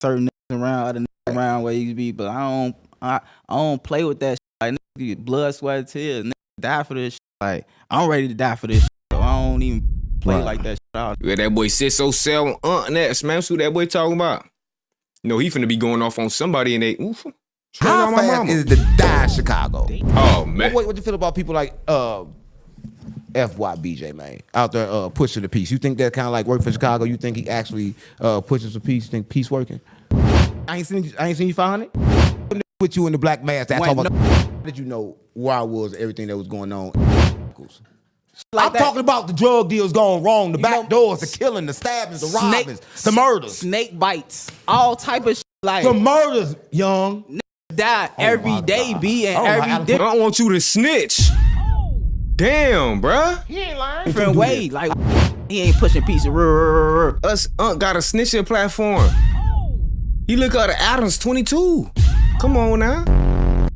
certain niggas around, other niggas around where you be, but I don't play with that shit. Like, niggas get blood, sweat, tears. Niggas die for this shit. Like, I'm ready to die for this shit, so I don't even play like that shit out. Yeah, that boy said so sell on next, man. Who that boy talking about? You know, he finna be going off on somebody and they oof. How fast is the die Chicago? Oh man. What you feel about people like FYBJ, man, out there pushing the peace? You think that kind of like work for Chicago? You think he actually pushes the peace? Think peace working? I ain't seen you find it. With you in the black mask, that's all about. Did you know where I was, everything that was going on? Like I'm talking about the drug deals going wrong, the back doors, the killing, the stabbings, the robbings, the murders, snake bites, all type of shit. Like the murders, young. Die every day, B, and every day. I don't want you to snitch. Damn, bruh. He ain't lying. Different way, like he ain't pushing peace. Us got a snitching platform. He look out of Adams 22. Come on now.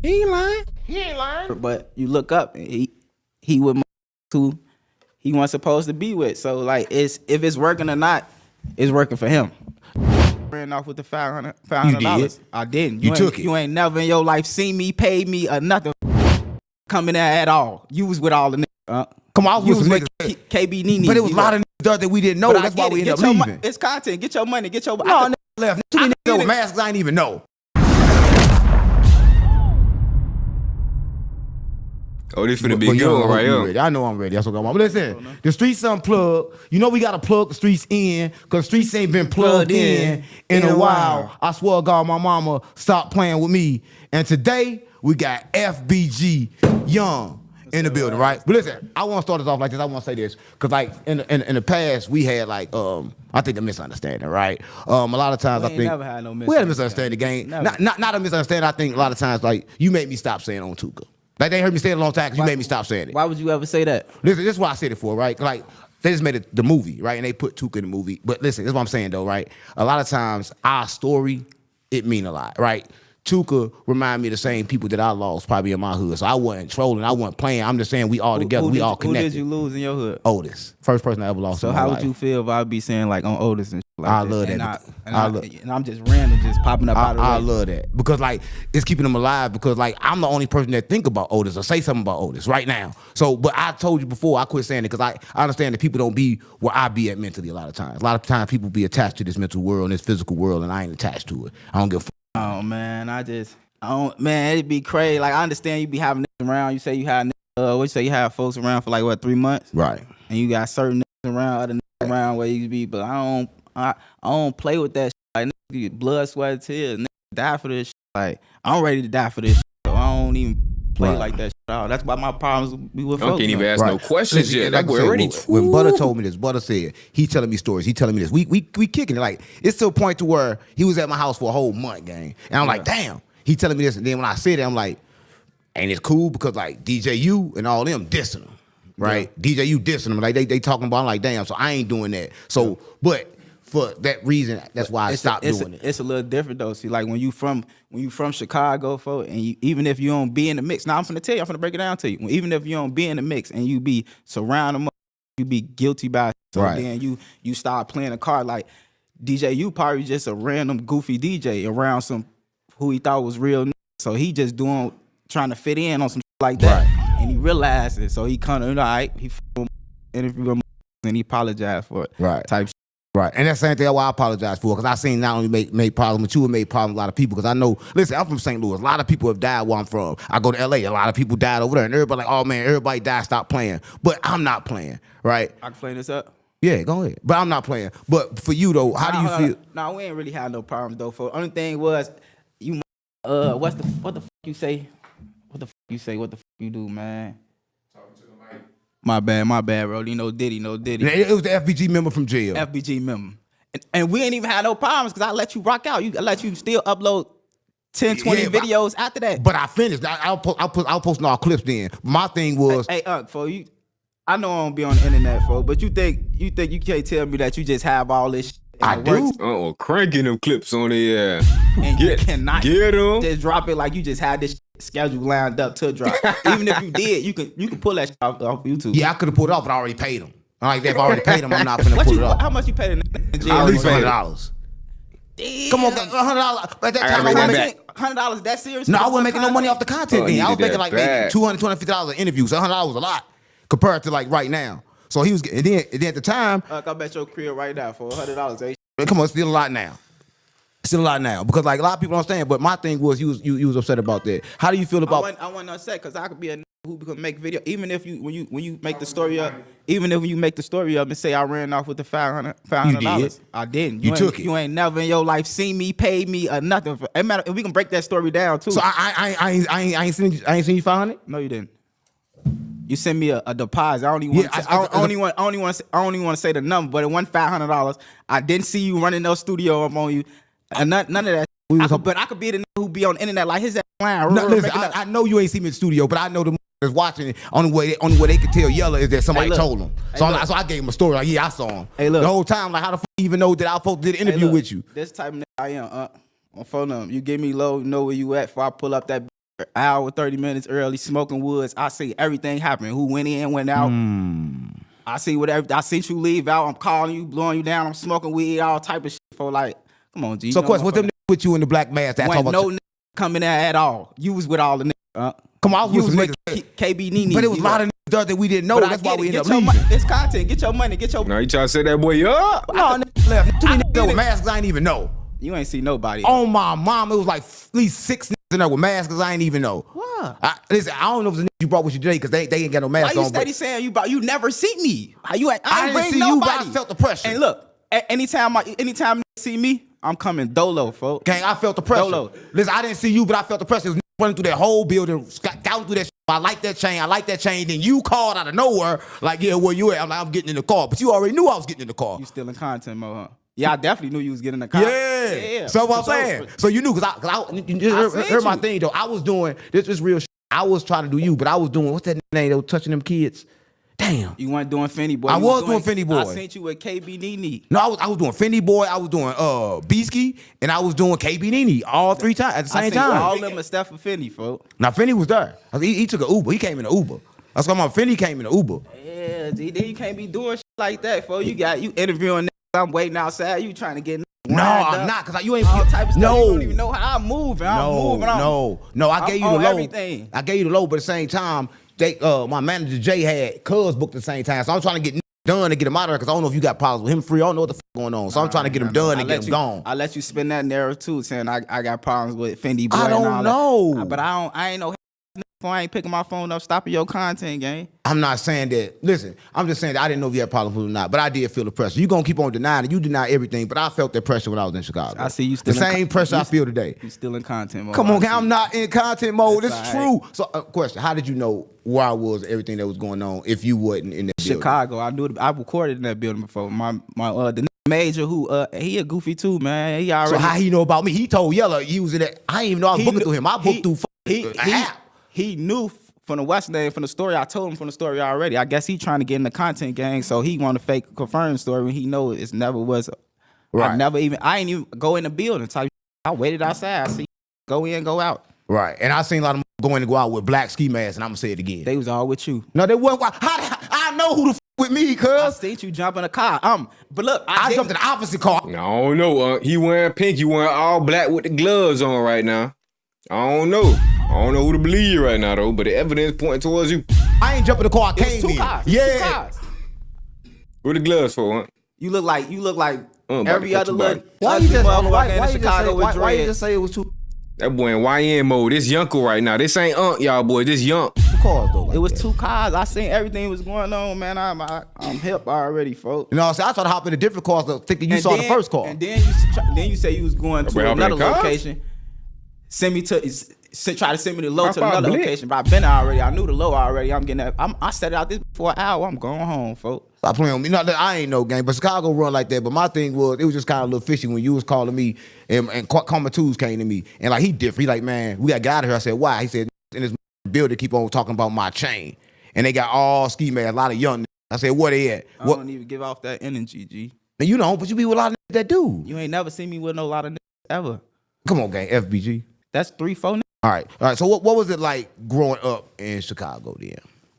He ain't lying. He ain't lying. But you look up, and he with who he wasn't supposed to be with. So like, if it's working or not, it's working for him. Ran off with the $500. I didn't. You took it. You ain't never in your life seen me, paid me, or nothing coming there at all. You was with all the niggas. Come on, I was with some niggas. KB Nene. But it was a lot of niggas that we didn't know. That's why we ended up leaving. It's content. Get your money. Get your. No, niggas left. Too many niggas with masks I ain't even know. Oh, this finna be a good one right here. I know I'm ready. That's what I want. But listen, the streets unplugged. You know we gotta plug the streets in, because streets ain't been plugged in a while. I swear to God, my mama stopped playing with me. And today we got FBG Young in the building, right? But listen, I want to start this off like this. I want to say this, because like in the past we had like I think a misunderstanding, right? A lot of times I think never had no we had a misunderstanding, gang. Not a misunderstanding. I think a lot of times like you made me stop saying on Tuka. Like they heard me say it a long time because you made me stop saying it. Why would you ever say that? Listen, this is what I said it for, right? Like they just made the movie, right? And they put Tuka in the movie. But listen, this is what I'm saying though, right? A lot of times our story, it mean a lot, right? Tuka remind me of the same people that I lost probably in my hood. So I wasn't trolling, I wasn't playing. I'm just saying we all together, we all connected. Who did you lose in your hood? Otis. First person I ever lost in my life. So how would you feel if I be saying like on Otis and shit like I that? love that. And I'm just random, just popping up out of the way. I love that. Because like it's keeping them alive, because like I'm the only person that think about Otis or say something about Otis right now. So, but I told you before, I quit saying it because I understand that people don't be where I be at mentally a lot of times. A lot of times people be attached to this mental world and this physical world, and I ain't attached to it. I don't give a Oh man, man, it'd be crazy. Like I understand you be having niggas around. You say you have what you say you have folks around for like what, 3 months? Right. And you got certain niggas around, other niggas around where you be, but I don't play with that shit. Like niggas get blood, sweat, tears. Niggas die for this shit. Like I'm ready to die for this shit. So I don't even play like that shit at all. That's why my problems be with folks. I can't even ask no questions yet. Like we're already. When Butter told me this, Butter said he telling me stories. He telling me this. We kicking it. Like it's to a point to where he was at my house for a whole month, gang. And I'm like, damn. He telling me this, and then when I said it, I'm like, and it's cool because like DJU and all them dissing him, right? Yeah. DJU dissing him, like they talking about. I'm like, damn. So I ain't doing that. So, but for that reason, that's why I stopped doing it. It's a little different though. See, like when you from Chicago, folks, and even if you don't be in the mix, now I'm finna break it down to you. Even if you don't be in the mix and you be surrounding, you be guilty by it. So then you start playing a card like DJU probably just a random goofy DJ around some who he thought was real. So he just trying to fit in on some shit like that. Right. And he realized it. So he kind of, all right, he interviewed him and he apologized for it. Right. Type shit. Right. And that's the same thing I apologize for, because I seen not only make problems, but you have made problems with a lot of people. Because I know, listen, I'm from St. Louis. A lot of people have died where I'm from. I go to LA, a lot of people died over there. And everybody like, oh man, everybody died, stop playing. But I'm not playing, right? I can play this up? Yeah, go ahead. But I'm not playing. But for you though, how do you feel? No, we ain't really had no problems though. For only thing was, you what the fuck you say? What the fuck you say? What the fuck you do, man? Talking to the mic. My bad, bro. No Diddy. It was the FBG member from jail. FBG member. And we ain't even had no problems because I let you rock out. I let you still upload 10, 20 videos after that. But I finished. I'll post all clips then. My thing was, hey, for you, I know I don't be on the internet, folks, but you think you can't tell me that you just have all this shit? I do. Oh, cranking them clips on the and you cannot get them. Just drop it like you just had this schedule lined up to drop. Even if you did, you can pull that shit off YouTube. Yeah, I could have pulled it off, but I already paid them. Like they've already paid them. I'm not gonna pull it off. How much you paid in jail? At least $100. Damn. Come on, $100. At that I time, gotta I make wasn't that making. $100 that serious? No, I for wasn't making no money off the content. Oh, Then he I was did making that like maybe bad. $200, $250 an interview. So $100 was a lot compared to like right now. So he was, and then at the time, I bet your crib right now for $100. come on, it's still a lot now. Still a lot now because like a lot of people don't understand. But my thing was you was upset about that. How do you feel about? I wasn't upset because I could be a who could make video. Even if you when you make the story up, even if you make the story up and say I ran off with the $500. You did. I didn't. You took it. You ain't never in your life seen me, paid me or nothing. It matter. We can break that story down too. So I ain't seen you 500. No, you didn't. You sent me a deposit. I don't even want to say the number, but it wasn't $500. I didn't see you running no studio up on you. And none of that. But I could be the nigga who be on the internet like his ass line. No, listen, I know you ain't seen me in the studio, but I know the that's watching it. Only way they can tell Yella is that somebody told them. So I gave him a story like, yeah, I saw him. Hey, look. The whole time, like, how the fuck you even know that I supposed to did an interview with you? This type of nigga I am. On phone number. You give me low, know where you at. Before I pull up that hour 30 minutes early, smoking woods. I see everything happen. Who went in, went out. I see whatever. I see you leave out. I'm calling you, blowing you down. I'm smoking weed, all type of shit. For like, come on, G. So, of course, what them niggas with you in the black mask? That's wasn't all no nigga coming there at all. You was with all the niggas. Come on, I was You with was some with niggas. KB Nene. But it was a lot of niggas that we didn't know. But That's I why get we it. ended up Get your leaving. money. It's content. Get your money. Get your. Now you trying to set that boy up? No, niggas left. Too many niggas with masks I ain't even know. You ain't see nobody. On my mom, it was like at least 6 niggas in there with masks I ain't even know. What? Listen, I don't know if it's a nigga you brought with you today because they ain't got no Why mask you on. steady saying you never see me? How you? I I ain't didn't bring see nobody. you, but I felt the pressure. And look, anytime you see me, I'm coming dolo, folks. Gang, I felt the pressure. Dolo. Listen, I didn't see you, but I felt the pressure. It was running through that whole building, scouting through that shit. I like that chain. Then you called out of nowhere, like, yeah, where you at? I'm like, I'm getting in the car. But you already knew I was getting in the car. You still in content mode, huh? Yeah, I definitely knew you was getting in the car. Yeah. So what I'm saying. So you knew, because you heard my thing, though. I was doing, this is real shit. I was trying to do you, but I was doing, what's that name? They were touching them kids. Damn. You weren't doing Finny Boy. I You was doing Finny Boy. I seen you with KB Nene. No, I was doing Finny Boy, I was doing Beasky, and I was doing KB Nene all 3 times at the same time. All of them except for Finny, folks. Now Finny was there. He took an Uber. He came in an Uber. That's why my Finny came in an Uber. Yeah, G, then you can't be doing shit like that, folks. You interviewing niggas. I'm waiting outside. You trying to get No, I'm not, because you ain't all type of stuff. No. You don't even know how I'm moving. No. I gave you the on low. everything. I gave you the low, but at the same time, my manager Jay had Cuz booked at the same time. So I'm trying to get done to get him out of there because I don't know if you got problems with him free. I don't know what the fuck going on. So I'm trying to get him done and get him gone. I let you spin that narrative too, saying I got problems with Fendi Boy. I don't and all know. That. But I ain't no. I ain't picking my phone up, stopping your content, gang. I'm not saying that. Listen, I'm just saying that I didn't know if you had problems with him or not, but I did feel the pressure. You gonna keep on denying it. You deny everything, but I felt that pressure when I was in Chicago. I see you still the same pressure I feel today. You still in content mode. Come on, I'm not in content mode. That's This is all true. So, question: how did you know where I was, and everything that was going on, if you wasn't in that building? Chicago. I recorded in that building before. The major who he a goofy too, man. He already. So how he know about me? He told Yella he was in that. I didn't even know I was booking through him. I booked through app. He knew from the West name, from the story. I told him from the story already. I guess he trying to get in the content gang, so he want to fake confirm story when he know it's never was. Right. I ain't even go in the building. Type. I waited outside. I see go in, go out. Right. And I seen a lot of them go in and go out with black ski masks, and I'm gonna say it again. They was all with you. No, they wasn't. I know who the with me, I cuz. seen you jump in a car. But look, I jumped in the opposite car. I don't know. He wearing pink. You wearing all black with the gloves on right now. I don't know. I don't know who to believe right now though, but the evidence pointing towards you. I ain't jumping the car. I It was came two in. cars. Yeah. Two cars. What the gloves for, huh? You look like about every to catch other you little back. ugly motherfucker in Chicago with why you dread. just say it was two That boy in YN mode. This Yunko right now. This ain't y'all boy. This Yunk. cars though? Like It was that? 2 cars. I seen everything was going on, man. I'm hip already, folks. You know what I'm saying? I tried to hop in a different car, so thinking you saw the first car. And then you say you was going to Wait, I'm in another the car? location. Try to send me the low to Pop out another blick. location, but I've been there already. I knew the low already. I'm getting that. I set it out this for an hour. I'm going home, folks. Stop playing with me. No, I ain't no game, but Chicago run like that. But my thing was, it was just kind of a little fishy when you was calling me and Karma Twos came to me. And like, he different. He like, man, we got to get out of here. I said, why? He said, in this building, keep on talking about my chain. And they got all ski masks, a lot of young niggas. I said, where they at? I don't even give off that energy, G. And you don't, but you be with a lot of niggas that do. You ain't never seen me with no lot of niggas ever. Come on, gang, FBG. That's 3-4 niggas. All right. So what was it like growing up in Chicago then?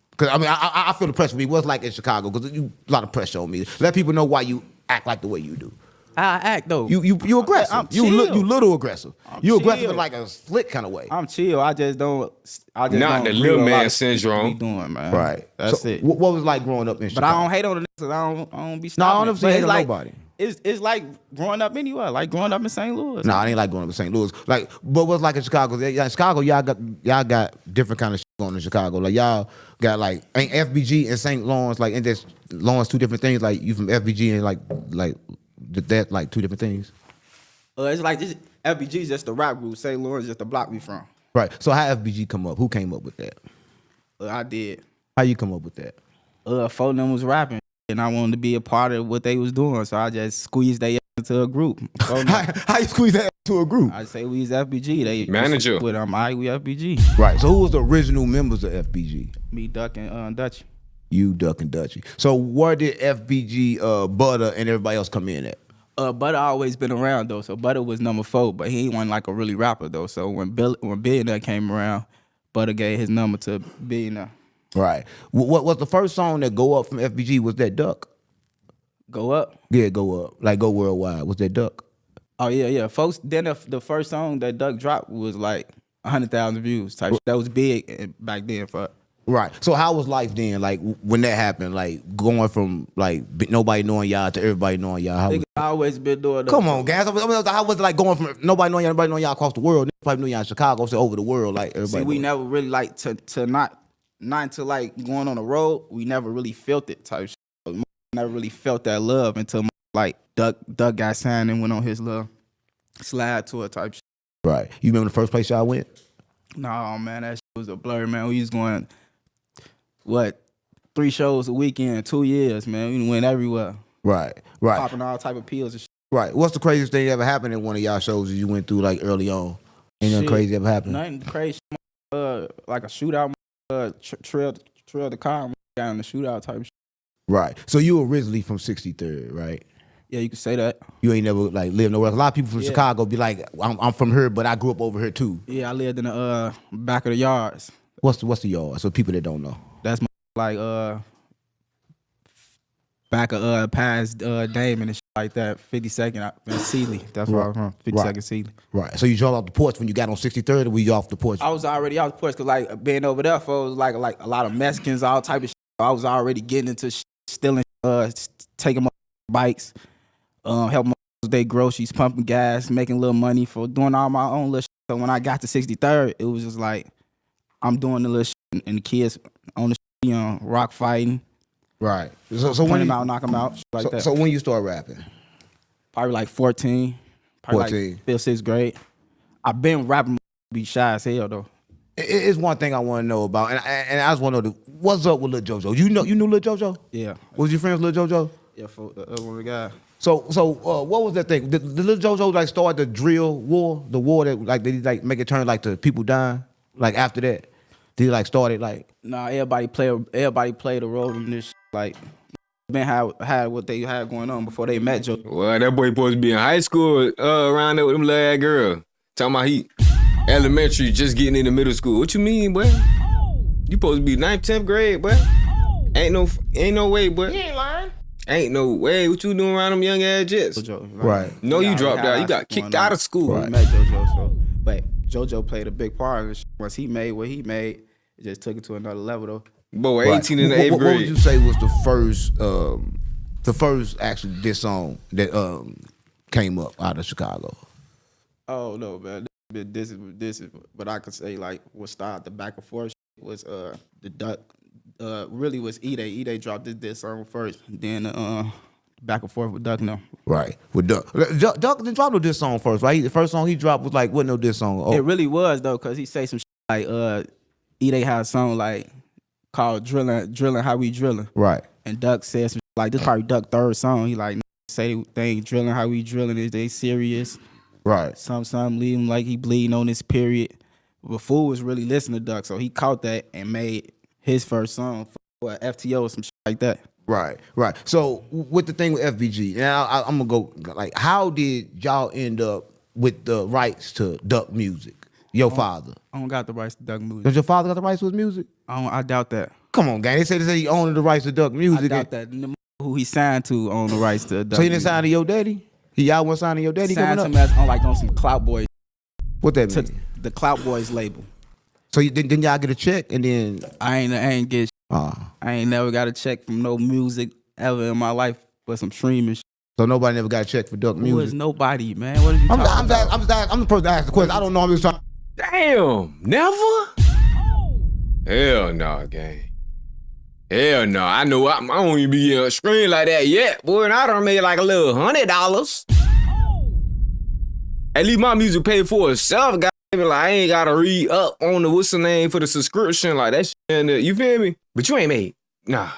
Because I mean, I feel the pressure for me. What's it like in Chicago? Because a lot of pressure on me. Let people know why you act like the way you do. I act though. You aggressive. I'm you chill. little aggressive. I'm You aggressive chill. in like a slick kind of way. I'm chill. I just don't. Not the little man syndrome. Be doing, man. Right. That's So it. What was it like growing up in But Chicago? I don't hate on the niggas. I don't be No, stopping. I don't it. ever say But hate it's on like, nobody. It's like growing up anywhere. Like growing up in St. Louis. Nah, I ain't like growing up in St. Louis. Like, but what's like in Chicago? In Chicago, y'all got different kind of shit going in Chicago. Like y'all got like ain't FBG and St. Lawrence like ain't this Lawrence two different things? Like you from FBG and like that like two different things. It's like this. FBG is just the rap group. St. Lawrence just the block we from. Right. So how FBG come up? Who came up with that? I did. How you come up with that? Four of them was rapping, and I wanted to be a part of what they was doing, so I just squeezed they into a group. How you squeeze that into a group? I say we was FBG. They Manager. with we FBG. Right. So who was the original members of FBG? Me, Duck, and Dutch. You, Duck, and Dutchy. So where did FBG, Butter, and everybody else come in at? Butter always been around though, so Butter was number 4, but he ain't one like a really rapper though. So when Billionaire came around, Butter gave his number to Billionaire. Right. What was the first song that go up from FBG? Was that Duck? Go up. Yeah, go up. Like go worldwide. Was that Duck? Oh yeah. Folks, then the first song that Duck dropped was like 100,000 views type. That was big back then for. Right. So how was life then? Like when that happened, like going from like nobody knowing y'all to everybody knowing y'all. How was I always been doing. Come on, guys. I mean, how was it like going from nobody knowing y'all, everybody knowing y'all across the world? Probably knew y'all in Chicago, so over the world, like everybody. See, we never really like to not until like going on the road. We never really felt it type. Shit. Never really felt that love until like Duck got signed and went on his little slide tour type. Shit. Right. You remember the first place y'all went? No, man, that shit was a blur, man. We was going 3 shows a weekend, 2 years, man. We went everywhere. Right. Popping all type of pills and shit. Right. What's the craziest thing that ever happened in one of y'all shows that you went through like early on? Ain't nothing crazy ever happened? Nothing crazy. Like a shootout. Trailed the car and got in the shootout type shit. Right. So you originally from 63rd, right? Yeah, you could say that. You ain't never like lived nowhere. A lot of people from Chicago be like, I'm from here, but I grew up over here too. Yeah, I lived in the back of the yards. What's the yard? So people that don't know. That's like back of past Damon and shit like that. 52nd and Sealy. That's where I'm from. 52nd Sealy. Right. So you drove off the porch when you got on 63rd, or were you off the porch? I was already off the porch because like being over there for was like a lot of Mexicans, all type of shit. I was already getting into stealing, taking my bikes, helping my day groceries, pumping gas, making a little money for doing all my own little shit. So when I got to 63rd, it was just like I'm doing the little shit and the kids on the shit, rock fighting. Right. So when them out, knock them out, shit like that. So when you start rapping? Probably like 14. Probably 14. like 5th, 6th grade. I've been rapping, be shy as hell though. It's one thing I want to know about, and I just want to know what's up with Lil JoJo. You knew Lil JoJo? Yeah. Was you friends with Lil JoJo? Yeah, for the other one guy. So what was that thing? Did Lil JoJo like start the drill war, the war that like they like make it turn like to people dying? Like after that, did he like start it like? Nah, everybody played a role in this. Like, been had what they had going on before they met Joe. Well, that boy supposed to be in high school around there with them little ass girl. Talking about he elementary, just getting into middle school. What you mean, boy? You supposed to be 9th, 10th grade, boy. Ain't no way, boy. You ain't lying. Ain't no way. What you doing around them young ass jets? JoJo, Right. No, you Yeah, dropped had out. You our got shit kicked going on. out of school. We met JoJo, so but JoJo played a big part of this. Once he made what he made, it just took it to another level though. Boy, 18 in the Right. 8th What would grade. you say was the first actually diss song that came up out of Chicago? Oh no, man. This is but I could say like what started the back and forth was the Duck really was E-Day. E-Day dropped this song first, then back and forth with Duck now. Right. With Duck. Duck didn't drop no diss song first, right? The first song he dropped was like, wasn't no diss song. Oh. It really was though, cause he say some shit like E-Day had a song like called Drilling How We Drilling. Right. And Duck said some shit like this probably Duck's 3rd song. He like say they ain't drilling how we drilling, is they serious? Right. Some leave him like he bleeding on this period. But Fool was really listening to Duck, so he caught that and made his first song for FTO or some shit like that. Right. So with the thing with FBG, now I'm gonna go like, how did y'all end up with the rights to Duck music? Your father. I don't got the rights to Duck music. Does your father got the rights to his music? I doubt that. Come on, gang. They say he owned the rights to Duck I music. doubt that. The who he signed to own the rights to Duck So he didn't music. sign to your daddy? Y'all wasn't signing your daddy Signed coming him up? as on some Clout Boys What that to mean? the Clout Boys label. So then y'all get a check and then I ain't get. I ain't never got a check from no music ever in my life, but some streaming. so nobody never got a check for Duck Who is Music. nobody, man? What are you talking about? I'm the person to ask the question. I don't know. I'm just trying. Damn, never? Hell no, gang. Hell no. I know I don't even be on a screen like that yet, boy, and I done made like a little $100. At least my music paid for itself, guys. Like, I ain't gotta read up on the what's the name for the subscription, like that shit. And you feel me? But you ain't made. Nah.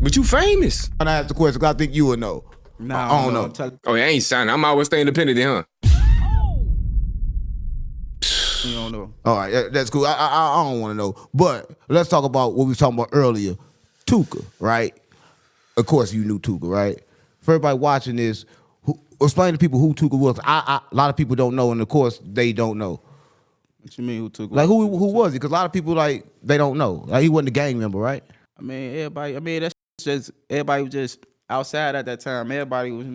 But you famous. When I ask the question, 'cause I think you would know. Nah, I don't know. Oh, you ain't signing. I'm always stay independent, then, huh? You don't know. All right, that's cool. I don't want to know. But let's talk about what we was talking about earlier. Tuka, right? Of course you knew Tuka, right? For everybody watching this, explain to people who Tuka was. A lot of people don't know, and of course they don't know. What you mean who took? Like who was he? Because a lot of people like they don't know. Like he wasn't a gang member, right? I mean, everybody. I mean, that's just everybody was just outside at that time. Everybody was,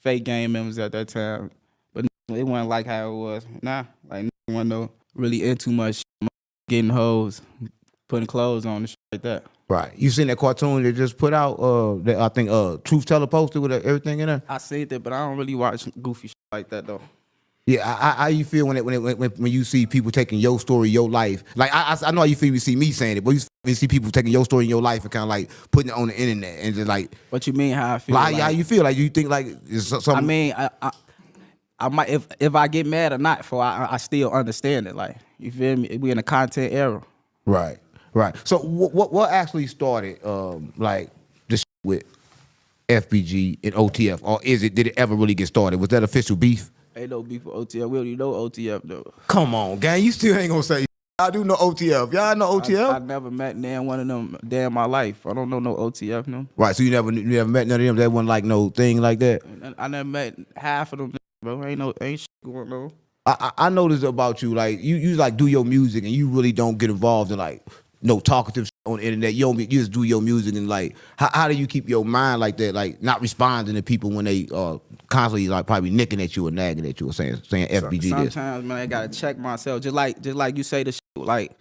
fake gang members at that time. But it wasn't like how it was. Nah, like no one no really into much getting hoes, putting clothes on and shit like that. Right. You seen that cartoon they just put out? That I think Truth Teller posted with everything in there. I seen that, but I don't really watch goofy shit like that though. Yeah, how you feel when you see people taking your story, your life? Like I know how you feel when you see me saying it, but you see people taking your story in your life and kind of like putting it on the internet and just like. What you mean? How I feel? Like, how you feel? Like you think like it's something? I mean, I might if I get mad or not for I still understand it. Like you feel me? We in a content era. Right. So what actually started like this with FBG and OTF, or did it ever really get started? Was that official beef? Ain't no beef for OTF. We already know OTF though. Come on, gang. You still ain't gonna say I do know OTF. Y'all know OTF? I never met damn one of them day in my life. I don't know no OTF no. Right. So you never met none of them. That wasn't like no thing like that. I never met half of them, bro. Ain't shit going on. I noticed about you, like you like do your music and you really don't get involved in like no talkative shit on the internet. You just do your music and like how do you keep your mind like that, like not responding to people when they constantly like probably nicking at you or nagging at you or saying FBG this. Sometimes man, I gotta check myself. Just like you say the shit, like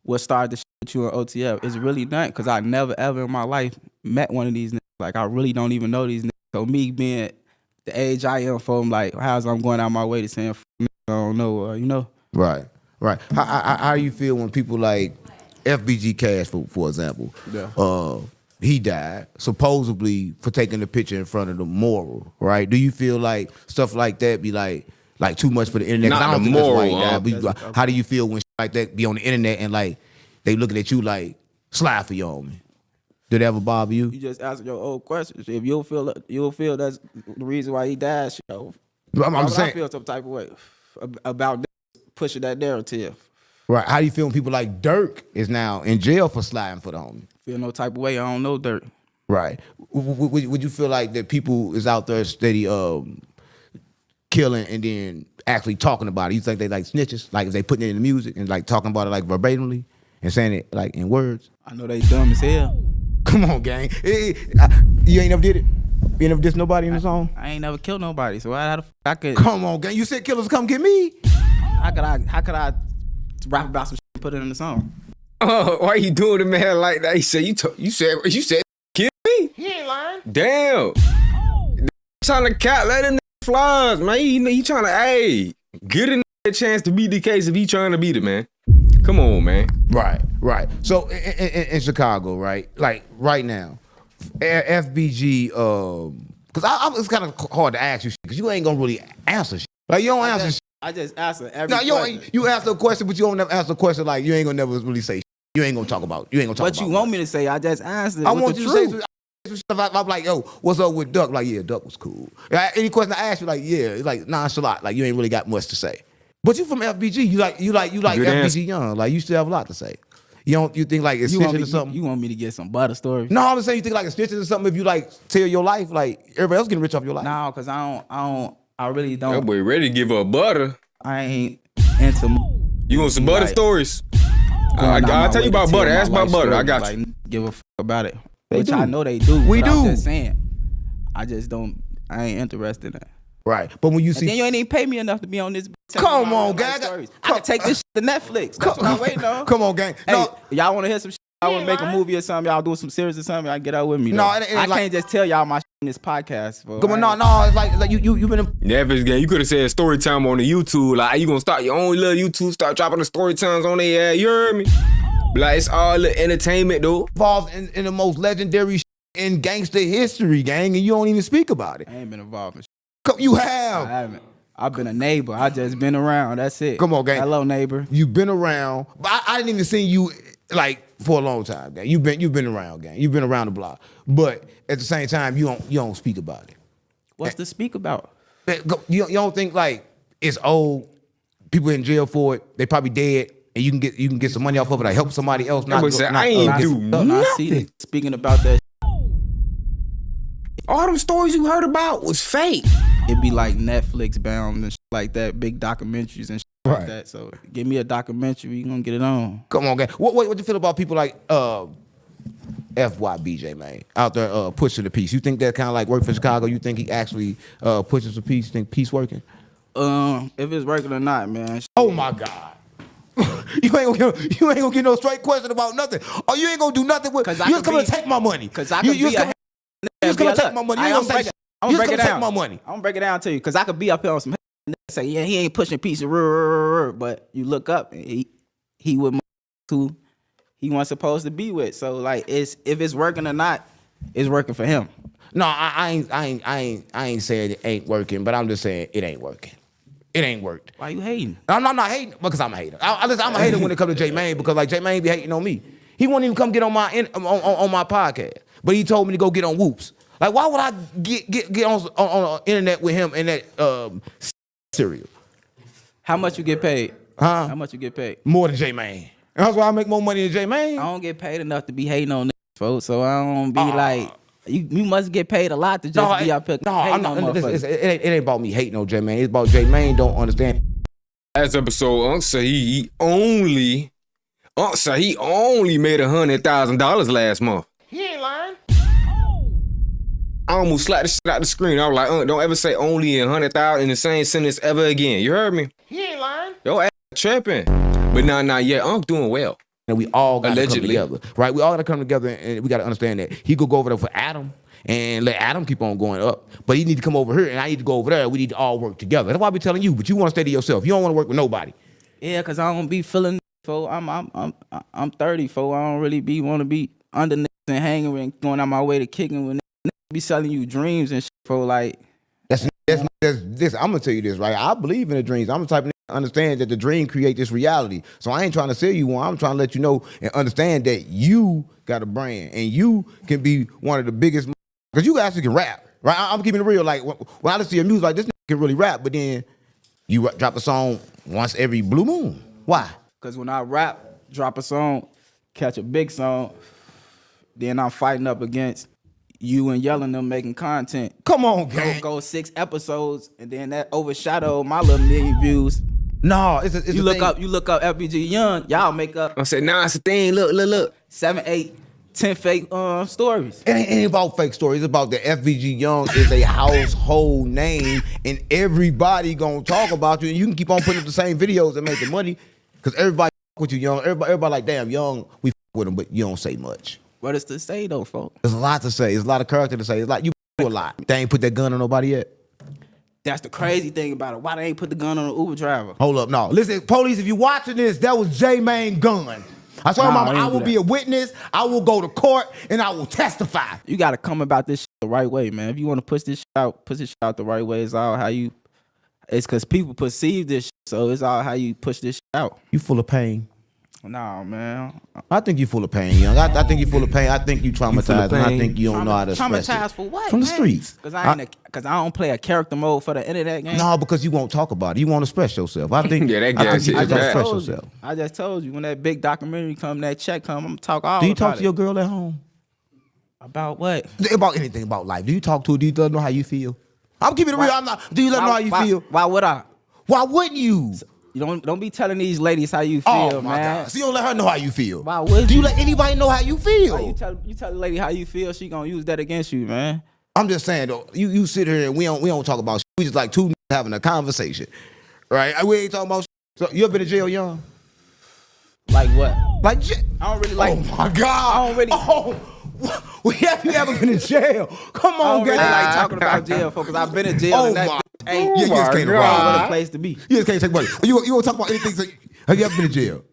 what started the shit with you on OTF. It's really not because I never ever in my life met one of these niggas. Like I really don't even know these niggas. So me being the age I am for them, like how's I'm going out my way to saying I don't know, Right. How you feel when people like FBG Cash, for example, he died supposedly for taking a picture in front of the mural, right? Do you feel like stuff like that be like too much for the internet? Not I don't the think that's why moral, he died, but how do you feel when shit like that be on the internet and like they looking at you like slide for you on me? Did it ever bother you? You just answer your old questions. If you'll feel that's the reason why he died, I'm why would saying, I feel some type of way about pushing that narrative. right? How do you feel when people like Dirk is now in jail for sliding for the homie? Feel no type of way. I don't know Dirt. Right. Would you feel like that people is out there steady killing and then actually talking about it? You think they like snitches? Like if they putting it in the music and like talking about it like verbatimly and saying it like in words? I know they dumb as hell. Come on, gang. You ain't never did it? You ain't never dissed nobody in the song? I ain't never killed nobody, so how the fuck I could? Come on, gang. You said killers come get me. How could I rap about some shit and put it in the song? Oh, why you doing the man like that? He said you said kill me. He ain't lying. Damn. Trying to cat let him flies, man. He trying to get a chance to beat the case if he trying to beat it, man. Come on, man. Right. So in Chicago, right? Like right now, FBG, because it's kind of hard to ask you because you ain't gonna really answer shit. Like you don't answer shit. I just answer every No, question. you answer a question, but you don't never answer a question like you ain't gonna never really say shit. You ain't gonna talk about. What you want me to say? I just answered. I want you to say some stuff. I'm like, yo, what's up with Duck? Like, yeah, Duck was cool. Any question I ask you, like, yeah, it's like nonchalant. Like, you ain't really got much to say. But you from FBG. You like Good FBG answer. Young. Like, you still have a lot to say. You think like it's You want snitching me, or something? you want me to get some butter stories? No, I'm just saying you think like it's snitching or something if you like tell your life, like everybody else getting rich off your life. No, cause I really That don't. boy ready to give up butter. I ain't into. You want some butter like, stories? going out my I'll tell way you to about tell butter. my Ask about life butter. story. I got Like, you. give a fuck about it. They Which do. I know they do. We but I'm do. just saying. I just don't. I ain't interested in that. Right. But when you And see, then you ain't even pay me enough to be on this. Come on, gang. I can take this shit to Netflix. That's what I'm waiting on. Come on, gang. Hey, No, y'all want to hear some shit? I want to make a movie or something. Y'all do some series or something. Y'all get out with me. No, though. it ain't I like- can't just tell y'all my shit in this podcast. Bro. come on, no. It's like you been. Never again. You could have said story time on the YouTube. Like, you gonna start your own little YouTube, start dropping the story times on there. You heard me? But like, it's all the entertainment, though. Involved in the most legendary in gangster history, gang, and you don't even speak about it. I ain't been involved in shit. You I have. haven't. I've been a neighbor. I just been around. That's it. Come on, gang. Hello, neighbor. You've been around, but I didn't even see you like for a long time, gang. You've been around, gang. You've been around the block, but at the same time, you don't speak about it. What's to speak about? You don't think like it's old, people in jail for it, they probably dead, and you can get some money off of it, like help somebody else. I ain't do nothing. Speaking about that, All them stories you heard about was fake. it be like Netflix bound and shit like that, big documentaries and shit Right. like that. So give me a documentary, you gonna get it on. Come on, gang. What you feel about people like FYBJ, man, out there pushing the peace? You think that kind of like work for Chicago? You think he actually pushes the peace? You think peace working? If it's working or not, man. Oh my God. you ain't gonna get no straight question about nothing. Or you ain't gonna do nothing with. You just coming to take my money. Cause I could be a. You just gonna take my money. You ain't gonna say. I'm You gonna just break it gonna down. take my money. I'm gonna break it down to you, cause I could be up here on some and say, yeah, he ain't pushing peace, but you look up, and he with who he wasn't supposed to be with. So like, if it's working or not, it's working for him. No, I ain't saying it ain't working, but I'm just saying it ain't working. It ain't worked. Why you hating? I'm not hating because I'm a hater. I'm a hater when it comes to J Mane because like J Mane be hating on me. He won't even come get on my on my podcast, but he told me to go get on Whoops. Like, why would I get on the internet with him in that cereal? How much you get paid? Huh? How much you get paid? More than J Mane. And that's why I make more money than J Mane. I don't get paid enough to be hating on niggas, folks. So I don't be like, you must get paid a lot to just be up here hating on motherfuckers. It ain't about me hating on J Mane. It's about J Mane don't understand. Last episode, Unc said he only made $100,000 last month. He ain't lying. I almost slapped the shit out the screen. I was like, don't ever say only 100,000 in the same sentence ever again. You heard me? He ain't lying. Yo, ass tripping. But nah, yeah, Unc doing well. And we all got to come Allegedly. together, right? We all got to come together, and we got to understand that he could go over there for Adam and let Adam keep on going up, but he need to come over here, and I need to go over there. We need to all work together. That's why I be telling you. But you want to stay to yourself. You don't want to work with nobody. Yeah, cause I don't be feeling. I'm 30, folks. I don't really want to be under niggas and hanging and going out my way to kicking with niggas be selling you dreams and shit, folks. Like That's this. I'm gonna tell you this, right? I believe in the dreams. I'm the type of nigga that understand that the dream create this reality. So I ain't trying to sell you one. I'm trying to let you know and understand that you got a brand and you can be one of the biggest. Because you actually can rap, right? I'm keeping it real. Like when I listen to your music, like this nigga can really rap, but then you drop a song once every blue moon. Why? Cause when I rap, drop a song, catch a big song, then I'm fighting up against you and yelling them making content. Come on, gang. Go 6 episodes, and then that overshadow my little million views. No, it's You look up FBG Young, y'all make up I said, nah, it's a thing. Look. 7, 8, 10 fake stories. It ain't about fake stories. It's about the FVG Young is a household name, and everybody gonna talk about you, and you can keep on putting up the same videos and making money, because everybody with you, Young. Everybody like, damn, Young, we with him, but you don't say much. What is to say though, folks? There's a lot to say. There's a lot of character to say. It's like you do a lot. They ain't put that gun on nobody yet. That's the crazy thing about it. Why they ain't put the gun on the Uber driver? Hold up, no. Listen, police, if you watching this, that was J Mane gun. I told Nah, mama, I I ain't will do be that. a witness. I will go to court and I will testify. You gotta come about this shit the right way, man. If you want to push this shit out the right way. It's all how you. It's because people perceive this shit, so it's all how you push this shit out. You full of pain. Nah, man. I think you full of pain, Young. I think you full of pain. I think you traumatized, and I think you don't know how to express it. Traumatized for what? From the man? streets. Cause I don't play a character mode for the internet game. No, because you won't talk about it. You won't express yourself. I think. Yeah, that I guy think shit you is just bad. express yourself. I just told you when that big documentary come, that check come, I'm gonna talk all Do you about talk to your girl at home? about what? About anything about life? Do you talk to her? Do you let her know how you feel? I'm keeping it real. I'm not. Do you let her know how you feel? Why would I? Why wouldn't you? You don't be telling these ladies how you feel, Oh my man. God! So you don't let her know how you feel. Why would Do you you? let anybody know how you feel? Why you tell the lady how you feel, she gonna use that against you, man. I'm just saying though, you sit here and we don't talk about shit. We just like two niggas having a conversation, right? We ain't talking about shit. So you ever been to jail, young? Like what? Like shit. I don't really like. Oh my God. I don't really. Oh, have you ever been in jail? Come I on, don't really guys. like talking about jail, folks. I've been in jail Oh and that my- bitch ain't You just can't what around. a place to be. You just can't take money. You want to talk about anything? So, have you ever been in jail?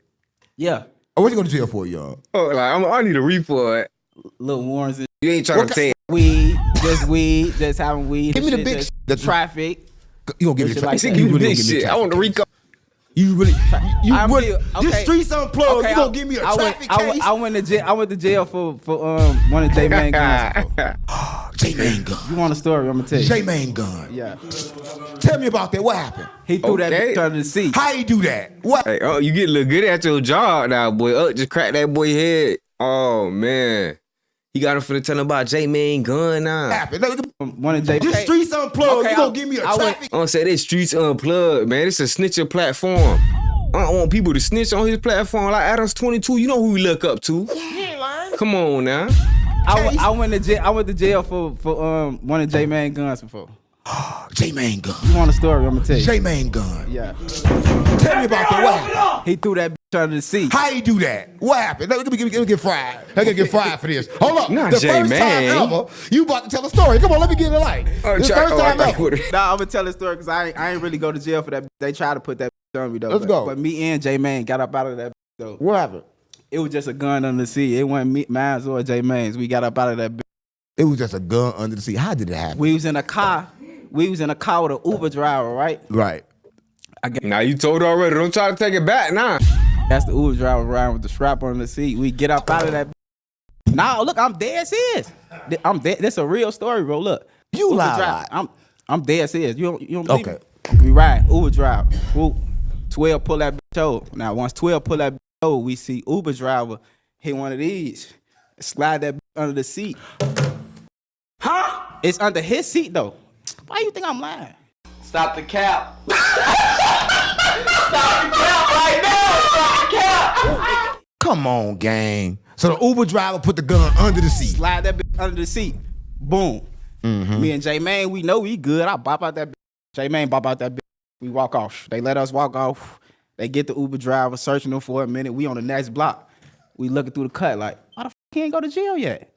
Yeah, Or what you going to jail for, young? Oh, like I need a report. little warrants and You ain't trying to say weed, just having weed. Give me and the big just shit. traffic. You gonna give me Shit the like traffic? that. give me really big gonna give me shit. the I want the traffic Rico. You really, you I'm would. real- This okay. streets unplugged. Okay, You gonna give me a traffic case? I went to jail. I went to jail for one of J Man guns. J-Man gun. You want a story? I'm gonna tell you. J-Man gun. Yeah, Tell me about that. What happened? he threw that Okay. bitch under the seat. How you do that? What? Hey, oh, you get a little good at your job now, boy. Just crack that boy head. Oh man, he got him finna tell him about J-Man gun now. happened? Look, One of J. This streets unplugged. Okay, You gonna give me a I went- traffic? I don't say this streets unplugged, man. It's a snitching platform. I don't want people to snitch on his platform like Adams 22. You know who we look up to. Come on now. I went to jail. I went to jail for one of J Man guns before. J-Man gun. You want a story? I'm gonna tell you. J-Man gun. Yeah, Tell me about that. What happened? he threw that bitch under the seat. How you do that? What happened? Let me get fried. Let me get fried for this. Hold up. Not The first J-Man. time ever, you about to tell a story. Come on, let me get it light. The first time ever. Nah, I'm gonna tell the story because I ain't really go to jail for that. They tried to put that on me though. Let's go. But me and J Man got up out of that though. What happened? It was just a gun under the seat. It wasn't me, mine or J Man's. We got up out of that. It was just a gun under the seat. How did it happen? We was in a car. We was in a car with an Uber driver, right? Right. Now you told her already. Don't try to take it back now. That's the Uber driver around with the strap on the seat. We get up out of that. Nah, look, I'm dead serious. I'm dead. This a real story, bro. Look, You Uber lie. driver. I'm dead serious. You don't believe Okay. me? We ride Uber driver. Whoop. 12 pull that bitch over. Now once 12 pull that bitch over, we see Uber driver hit one of these, slide that bitch under the seat. Huh? It's under his seat though. Why you think I'm lying? Stop the cap. Stop the cap right now. Stop the cap. Come on, gang. So the Uber driver put the gun under the seat. Slide that bitch under the seat. Boom. Me and J Man, we know we good. I bop out that bitch. J Man bop out that bitch. We walk off. They let us walk off. They get the Uber driver, searching him for a minute. We on the next block. We looking through the cut like, why the f he ain't go to jail yet?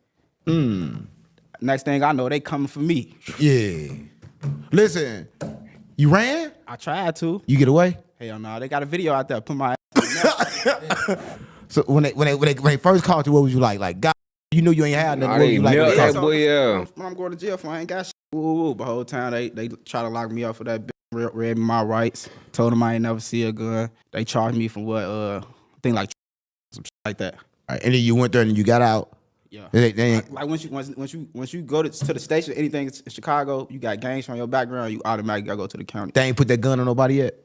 Next thing I know, they coming for me. Yeah. Listen, you ran? I tried to. You get away? Hell no, they got a video out there. Put my So when they first called you, what was you like? Like, God, you knew you ain't had nothing. I What was you ain't like? when never they that called boy. when I'm going to jail for, I ain't got shit. But the whole time they try to lock me up for that bitch. Read me my rights. Told them I ain't never see a gun. They charged me for what? I think like some shit like that. All right, and then you went there and you got out. Yeah. They ain't, Like once you go to the station, anything in Chicago, you got gangs from your background, you automatically gotta go to the county. they ain't put that gun on nobody yet.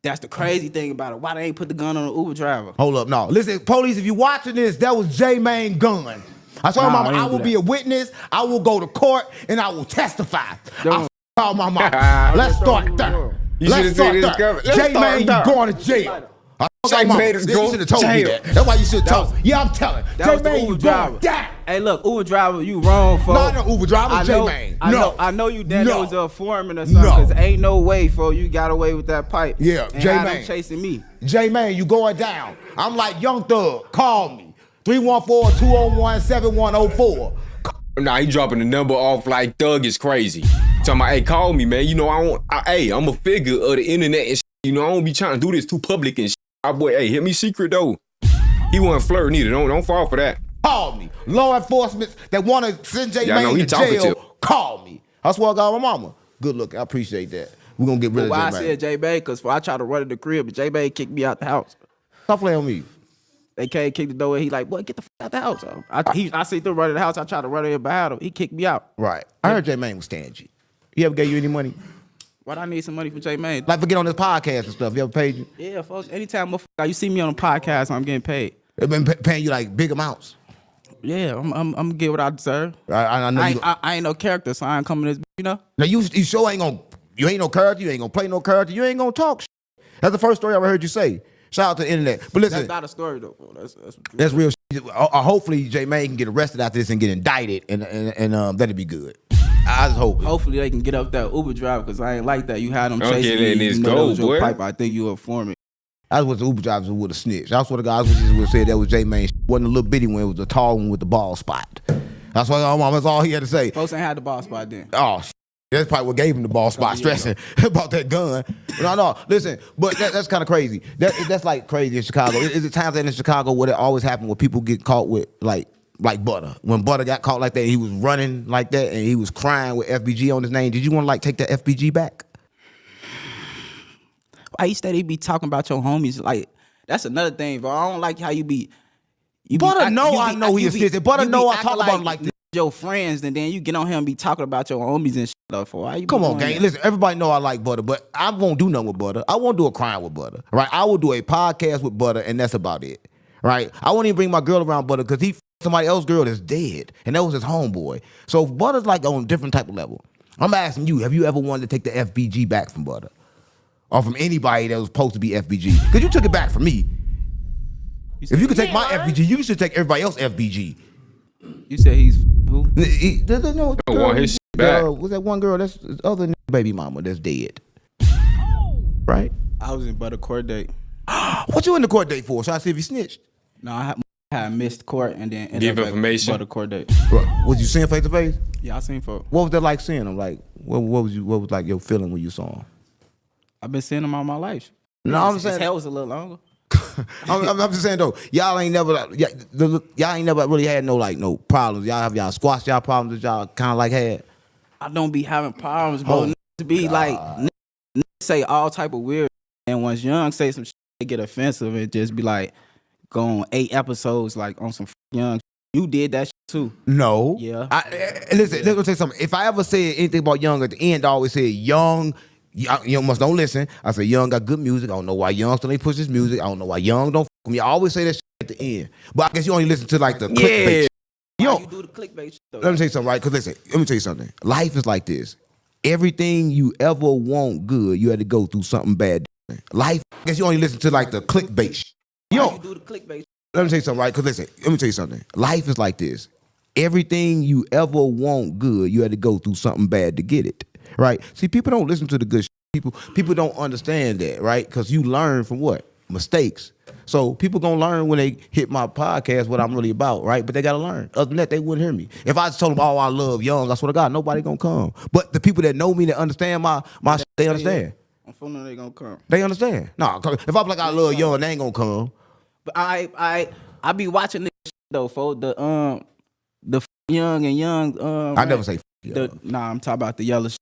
That's the crazy thing about it. Why they ain't put the gun on the Uber driver? Hold up, no. Listen, police, if you watching this, that was J-Man gun. I told Nah, my mama, I I ain't will do be that. a witness. I will go to court and I will testify. Don't- I call my mama. Let's start there. You Let's should've start said this there. cover. Let's J-Man, start you there. going to jail. I told my J-Man mama. is You going should have told to me jail. that. That's why you should have That told. was- Yeah, I'm telling. That was the J-Man, Uber you driver. going down. Hey, look, Uber driver, you wrong, for. No, no, Uber driver, I know, J-Man. I know you did. No. It was a foreman or something. No. Cause ain't no way, for you got away with that pipe. Yeah, and J-Man. had them chasing me. J-Man, you going down. I'm like, Young Thug, call me. 314-201-7104. Nah, he dropping the number off like Thug is crazy. Talking about, hey, call me, man. You know, I'm a figure of the internet and shit. You know, I don't be trying to do this too public and shit. My boy, hey, hit me secret though. He wasn't flirting either. Don't fall for that. Call me. Law enforcement that want to send Yeah, I know J-Man he to talking jail, to. call me. I swear I got my mama. Good look. I appreciate that. We're going to get rid Why I of said J-Man. J-Bay, because I tried to run in the crib, but J-Bay kicked me out the house. Stop playing with me. They came, kicked the door, and he like, boy, get the f out the house. I see them running the house. I tried to run in behind him. He kicked me out. Right. I heard J-Man was stingy. He ever gave you any money? Why'd I need some money from J-Man? Like for get on this podcast and stuff. You ever paid you? Yeah, folks, anytime motherfucker, you see me on a podcast, I'm getting paid. They been paying you like big amounts. Yeah, I'm gonna get what I deserve. I know you. I ain't no character, so I ain't coming this, you know? Now you sure ain't gonna. You ain't no character. You ain't gonna play no character. You ain't gonna talk. Shit. That's the first story I ever heard you say. Shout out to the internet. But listen, That's not a story, though. That's that's real. Shit. Hopefully, J-Man can get arrested after this and get indicted, and that'd be good. I just hope. Hopefully they can get up that Uber driver because I ain't like that. You had them Okay, chasing letting me. this You know go, that was your boy. pipe. I think you were forming. That's what the Uber drivers would have snitched. That's what the guys would have said that was J-Mane. Wasn't a little bitty one. It was a tall one with the bald spot. That's all he had to say. Folks ain't had the ball spot then. Oh, that's probably what gave him the ball spot, stressing about that gun. No, listen, but that's kind of crazy. That's like crazy in Chicago. Is it times that in Chicago where it always happen where people get caught with like Butter? When Butter got caught like that, he was running like that and he was crying with FBG on his name. Did you want to like take that FBG back? Why you steady be talking about your homies? Like that's another thing, bro. I don't like how you be. Butter I know he is. Butter know I talk about him like this. Your friends, and then you get on here and be talking about your homies and shit. For why you come on, gang. Listen, everybody know I like Butter, but I won't do nothing with Butter. I won't do a crime with Butter, right? I will do a podcast with Butter, and that's about it, right? I won't even bring my girl around Butter because he somebody else's girl that's dead, and that was his homeboy. So Butter's like on a different type of level. I'm asking you, have you ever wanted to take the FBG back from Butter? Or from anybody that was supposed to be FBG? Because you took it back from me. If you could take my FBG, you should take everybody else FBG. You said he's who? No, I want his shit back. was that one girl that's other baby mama that's dead? Right? I was in Butter court date. What you in the court date for? So I see if you snitched. No, I had missed court and then Give information. Butter court date. Was you seeing face to face? Yeah, I seen folk. What was that like seeing him? Like, what was like your feeling when you saw him? I've been seeing him all my life. No, I'm His saying hair was a little longer. I'm just saying though, y'all ain't never really had no problems. Y'all squashed y'all problems that y'all kind of like had. I don't be having problems, bro. Niggas to be like niggas say all type of weird, and once Young say some shit, they get offensive and just be like, go on 8 episodes like on some Young. You did that shit too. No. Yeah. Listen, let me tell you something. If I ever said anything about Young at the end, I always said Young. You must don't listen. I say Young got good music. I don't know why Young still ain't push his music. I don't know why Young don't. I mean, I always say that shit at the end. But I guess you only listen to like the clickbait. Shit. You do the clickbait shit though. Let me tell you something, right? Because listen, let me tell you something. Life is like this. Everything you ever want good, you had to go through something bad. Life. I guess you only listen to like the clickbait shit. You do the clickbait shit. Let me tell you something, right? Because listen, let me tell you something. Life is like this. Everything you ever want good, you had to go through something bad to get it. Right? See, people don't listen to the good shit. People don't understand that, right? Because you learn from what? Mistakes. So people gonna learn when they hit my podcast what I'm really about, right? But they gotta learn. Other than that, they wouldn't hear me. If I just told them, oh, I love Young, I swear to God, nobody gonna come. But the people that know me, that understand my shit, they understand. I'm feeling they gonna come. They understand. No, if I'm like I love Young, they ain't gonna come. But I be watching this shit though, folks. The Young and Young. I never say Young. Nah, I'm talking about the yellow shit.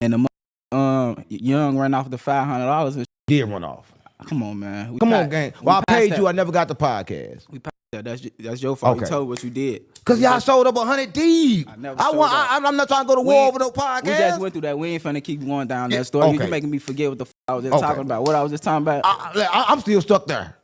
And the Young ran off the $500 and Did run off. come on, man. Come on, gang. Well, I paid you. I never got the podcast. We passed that. That's your fault. Okay. You told me what you did. Cause y'all showed up 100 deep. I never showed up. I'm not trying to go to war over no podcast. We just went through that. We ain't finna keep going down that story. Okay. You making me forget what the I was just talking about. What I was just talking about. I'm still stuck there.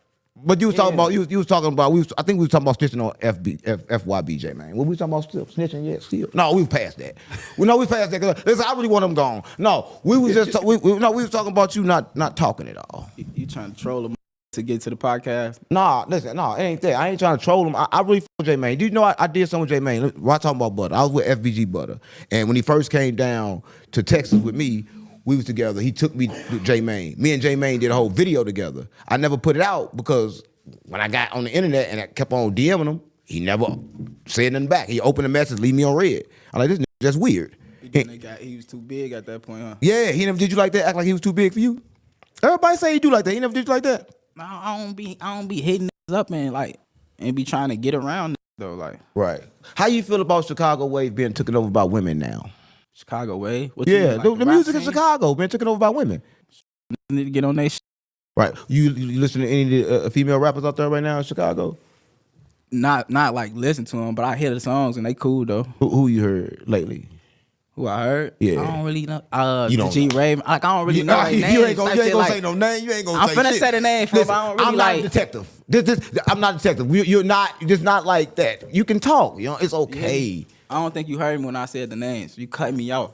But you was talking about you was talking about I think we was talking about snitching on FYBJ, man. What we was talking about still snitching yet? Still? No, we was past that. We past that. Cause listen, I really want them gone. No, we was just we was talking about you not talking at all. You trying to troll them to get to the podcast? Nah, listen, it ain't that. I ain't trying to troll him. I really fuck J Mane. Do you know I did something with J Mane? Why talking about Butter? I was with FBG Butter, and when he first came down to Texas with me. We was together. He took me to J Mane. Me and J Mane did a whole video together. I never put it out because when I got on the internet and I kept on DMing him, he never said nothing back. He opened the message, leave me on red. I'm like, this nigga just weird. He was too big at that point, huh? Yeah, he never did you like that. Act like he was too big for you. Everybody say he do like that. He never did you like that. No, I don't be hitting up and be trying to get around though. Like, right. How you feel about Chicago wave being taken over by women now? Chicago way? What Yeah, like the music in Chicago been taken over by women. Need to get on that shit. Right. You listen to any of the female rappers out there right now in Chicago? Not like listen to them, but I hear the songs and they cool though. Who you heard lately? Who I heard? Yeah. I don't really know. You don't G know. Raven. Like I don't really know their names. You ain't gonna like, say no name. You ain't gonna I'm say finna shit. say the name for Listen, I don't really I'm not a detective. I'm not a detective. You're not. It's not like that. You can talk. You know, it's okay. Yeah. I don't think you heard me when I said the names. You cut me off.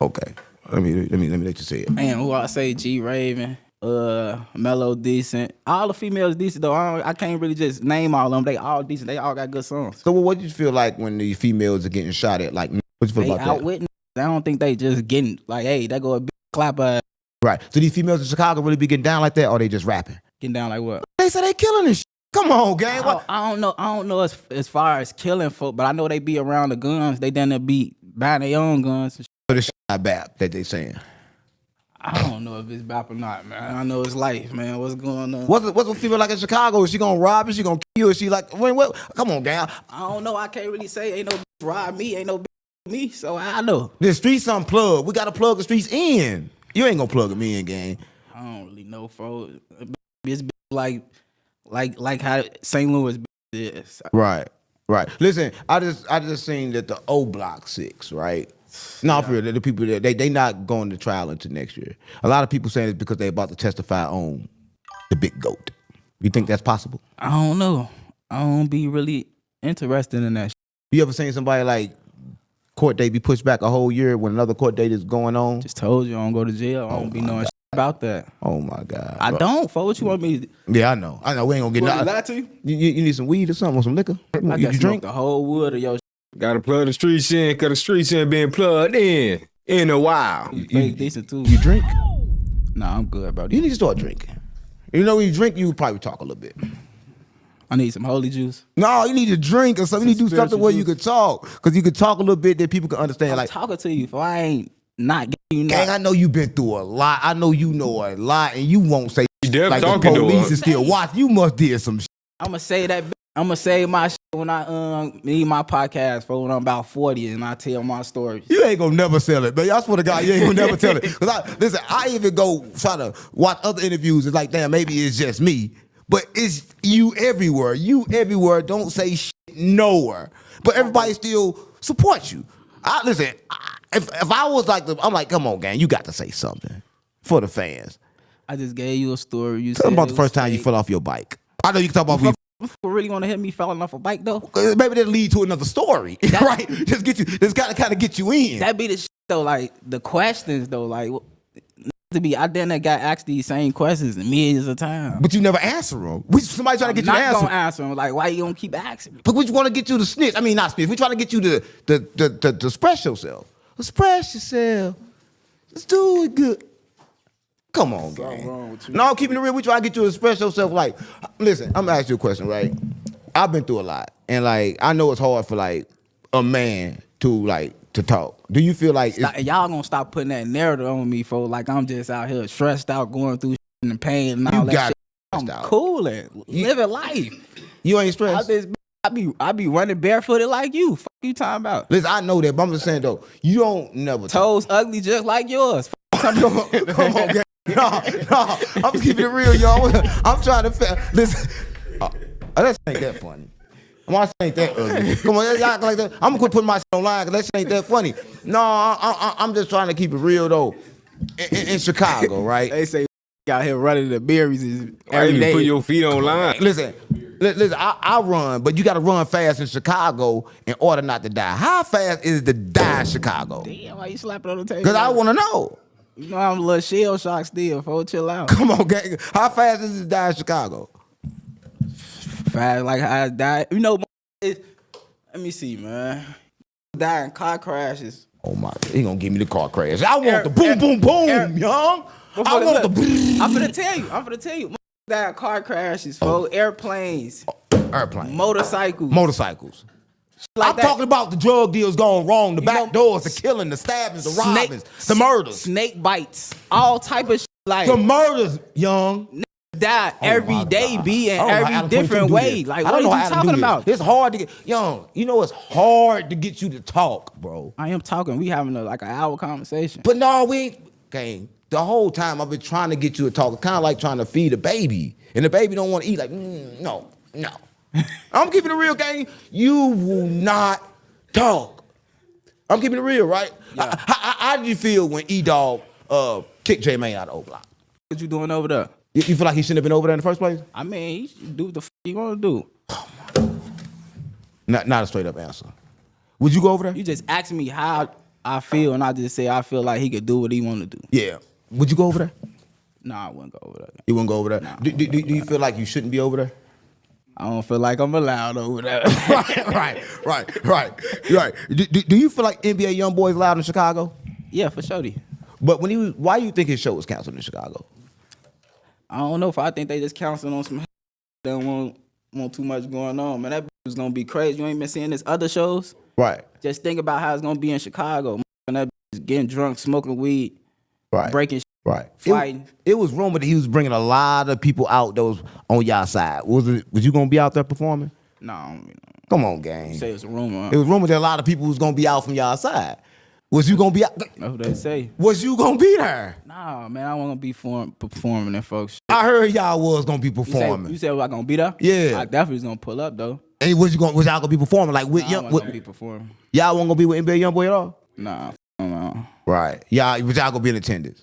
Okay. Let me let you say it. Man, who I say? G Raven, Mellow decent. All the females decent though. I can't really just name all of them. They all decent. They all got good songs. So what did you feel like when the females are getting shot at? Like, what you feel They about out that? with I don't think they just getting like, hey, that go a big clapper Right. So these females in Chicago really be getting down like that, or they just rapping? getting down like what? They say they killing this shit. Come on, gang. What? I don't know. I don't know as far as killing folk, but I know they be around the guns. They done be buying their own guns. And So this shit not bad that they saying. I don't know if it's bap or not, man. I know it's life, man. What's going on? What's a female like in Chicago? Is she gonna rob you? She gonna kill you? Is she like, wait, what? Come on, gang. I don't know. I can't really say. Ain't no bitch rob me. Ain't no bitch me. So I know. The streets unplugged. We gotta plug the streets in. You ain't gonna plug me in, gang. I don't really know, folks. It's like how St. Louis is. Right. Listen, I just seen that the O Block 6, right? No, for real, the people that they not going to trial until next year. A lot of people saying it's because they about to testify on the big goat. You think that's possible? I don't know. I don't be really interested in that. You ever seen somebody like court date be pushed back a whole year when another court date is going on? Just told you I don't go to jail. I don't be knowing about that. Oh my God. I don't. For what you want me to? Yeah, I know. We ain't gonna get nothing. Lie to you? You need some weed or something or some liquor? I You got drink? the whole wood of your. Gotta plug the streets in, cause the streets ain't been plugged in a while. Fake decent too. You drink? Nah, I'm good, bro. You need to start drinking. You know when you drink, you probably talk a little bit. I need some holy juice. No, you need to drink or something. You need to do something where you could talk. Because you could talk a little bit that people can understand. I'm Like, talking to you, for I ain't not getting you. gang, I know you've been through a lot. I know you know a lot, and you won't say You definitely like the talking to police her. is still watch. You must did some shit. I'ma say that. I'ma say my shit when I need my podcast for when I'm about 40 and I tell my stories. You ain't gonna never sell it, man. I swear to God, you ain't gonna never tell it. Listen, I even go try to watch other interviews. It's like, damn, maybe it's just me. But it's you everywhere. You everywhere. Don't say shit nowhere. But everybody still supports you. If I was like I'm like, come on, gang, you got to say something for the fans. I just gave you a story. You Tell said them about it the first was time you fake. fell off your bike. I know you can talk about me. You really gonna hit me falling off a bike though? Maybe that'll lead to another story, right? Just get you. Just gotta kind of get you in. That be the shit though. Like the questions though. Like to be, I done got asked these same questions millions of times. But you never answer them. Somebody trying to get you to Not answer. gonna answer them. Like why you gonna keep asking me? But we want to get you to snitch. I mean, not snitch. We trying to get you to express yourself. Express yourself. Let's do it good. Come on, gang. wrong with you. No, keeping it real. We try to get you to express yourself. Like, listen, I'm gonna ask you a question, right? I've been through a lot, and like, I know it's hard for like a man to talk. Do you feel like Y'all gonna stop putting that narrative on me, for like I'm just out here stressed out, going through shit and pain and all You that got shit. I'm stressed out. coolin', living life. you ain't stressed? I be running barefooted like you. Fuck you talking about? Listen, I know that, but I'm just saying though, you don't never talk. Toes ugly just like yours. Come on, gang. No, I'm just keeping it real, y'all. I'm trying to listen. That ain't that funny. My shit ain't that ugly. Come on, y'all act like that. I'm gonna quit putting my shit online because that shit ain't that funny. No, I'm just trying to keep it real though. In Chicago, right? They say out here running the berries Why every you day. put your feet online? Listen. I run, but you got to run fast in Chicago in order not to die. How fast is it to die in Chicago? Damn, why you slapping on the table? Because I want to know. You know I'm a little shell shock still. Folks, chill out. Come on, gang. How fast is it to die in Chicago? Fast like how I died. You know, let me see, man. Die in car crashes. Oh my! He gonna give me the car crash. I want the boom, boom, boom, young. I want the boom. I'm finna tell you. Die in car crashes, folks. Airplanes, Airplane, motorcycles. Like I'm that. talking about the drug deals going wrong, the You back know, doors, the killing, the stabbings, the robbings, the murders, snake bites, all type of shit. Like the murders, young. die every day, be in I don't know how every Adam Quinn different do way. this. Like I what are don't know you how Adam talking do this. about? It's hard to get, young. You know, it's hard to get you to talk, bro. I am talking. We having like an hour conversation. But no, we ain't. Gang, the whole time I've been trying to get you to talk. It's kind of like trying to feed a baby, and the baby don't want to eat. Like, no. I'm keeping it real, gang. You will not talk. I'm keeping it real, right? Yeah. How did you feel when E-Dog kicked J-Mane out of O-Block? What you doing over there? You feel like he shouldn't have been over there in the first place? I mean, you should do what the f you want to do. Not a straight up answer. Would you go over there? You just asked me how I feel, and I just say I feel like he could do what he want to do. Yeah. Would you go over there? Nah, I wouldn't go over there. You wouldn't go over there? Do you feel like you shouldn't be over there? I don't feel like I'm allowed over there. right. Do you feel like NBA YoungBoy is loud in Chicago? Yeah, for sure. But why do you think his show was canceled in Chicago? I don't know if I think they just counting on some. They don't want too much going on, man. That was gonna be crazy. You ain't been seeing this other shows. Right. Just think about how it's gonna be in Chicago. And that getting drunk, smoking weed, Right. breaking. Right. Fighting. It was rumored that he was bringing a lot of people out that was on y'all side. Was you gonna be out there performing? No, Come on, gang. you say it's a rumor. It was rumored that a lot of people was gonna be out from y'all side. Was you gonna be out? That's what they say. Was you gonna be there? Nah, man, I want to be performing and folks. I heard y'all was gonna be You performing. said was I gonna be there? Yeah. I definitely was gonna pull up though. And was y'all gonna be performing like with Nah, I young? wasn't gonna be performing. Y'all wasn't gonna be with NBA YoungBoy at all? Nah, no. Right. Y'all gonna be in attendance.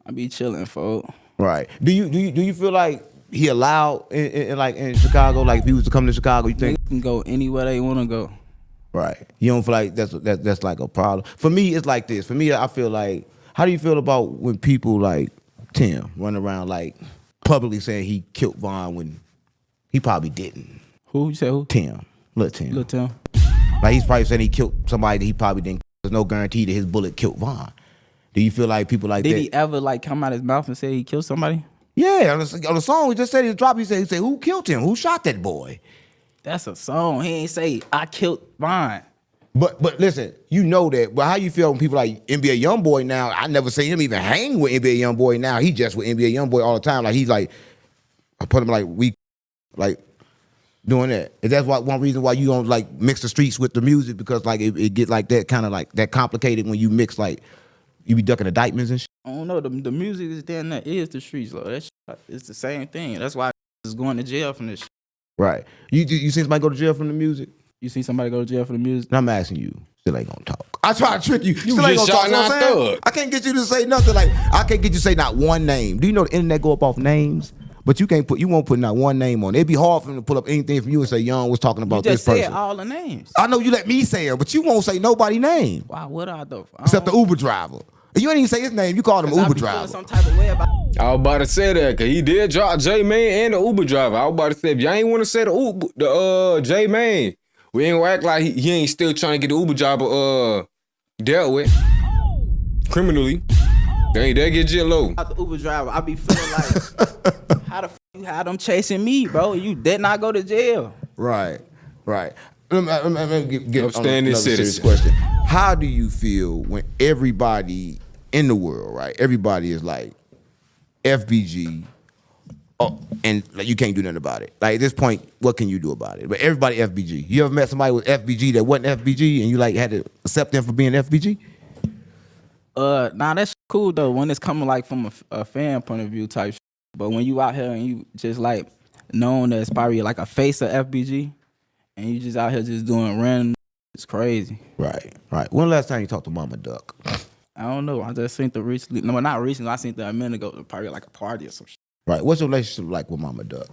I be chilling, folks. Right. Do you feel like he allowed in Chicago? Like if he was to come to Chicago, you think? Niggas can go anywhere they want to go. Right. You don't feel like that's like a problem. For me, it's like this. For me, I feel like, how do you feel about when people like Tim run around like publicly saying he killed Von when he probably didn't? Who you say who? Tim. Lil Tim. Lil Tim. Like he's probably saying he killed somebody that he probably didn't. There's no guarantee that his bullet killed Von. Do you feel like people like Did that? he ever like come out his mouth and say he killed somebody? Yeah, on the song he just said he dropped. He said who killed him? Who shot that boy? That's a song. He ain't say I killed Vine. But listen, you know that. But how you feel when people like NBA YoungBoy now? I never seen him even hang with NBA YoungBoy now. He just with NBA YoungBoy all the time. Like he's like, I put him like doing that. And that's one reason why you don't like mix the streets with the music, because like it get like that kind of like that complicated when you mix, like you be ducking indictments and shit. I don't know. The music is damn that is the streets, though. That shit, it's the same thing. That's why is going to jail from this shit. Right. You seen somebody go to jail from the music? You see somebody go to jail for the music? And I'm asking you. Still ain't gonna talk. I try to trick you. You Still ain't just gonna talk. shot You know what I'm Nine saying? Thug. I can't get you to say nothing. Like I can't get you to say not one name. Do you know the internet go up off names? But you won't put not one name on it. It'd be hard for him to pull up anything from you and say Young was talking about You just this said person. all the names. I know you let me say it, but you won't say nobody's name Why would I though? except the Uber driver. And you ain't even say his name. You called him I Uber be feeling driver. some type of way about. I was about to say that because he did drop J Man and the Uber driver. I was about to say if y'all ain't want to say the J Man, we ain't gonna act like he ain't still trying to get the Uber driver dealt with criminally. They ain't that get jail low. The Uber driver, I be feeling like, how the f you had them chasing me, bro? You did not go to jail. Right. Let me get Upstanding another serious citizen. question. How do you feel when everybody in the world, right? Everybody is like FBG, and like, you can't do nothing about it. Like at this point, what can you do about it? But everybody FBG. You ever met somebody with FBG that wasn't FBG, and you like had to accept them for being FBG? Nah, that's cool though. When it's coming like from a fan point of view type shit. But when you out here and you just like known as probably like a face of FBG, and you just out here just doing random, it's crazy. Right. When last time you talked to Mama Duck? I don't know. I just seen the recently. No, not recently. I seen the a minute ago. Probably like a party or some shit. Right. What's your relationship like with Mama Duck?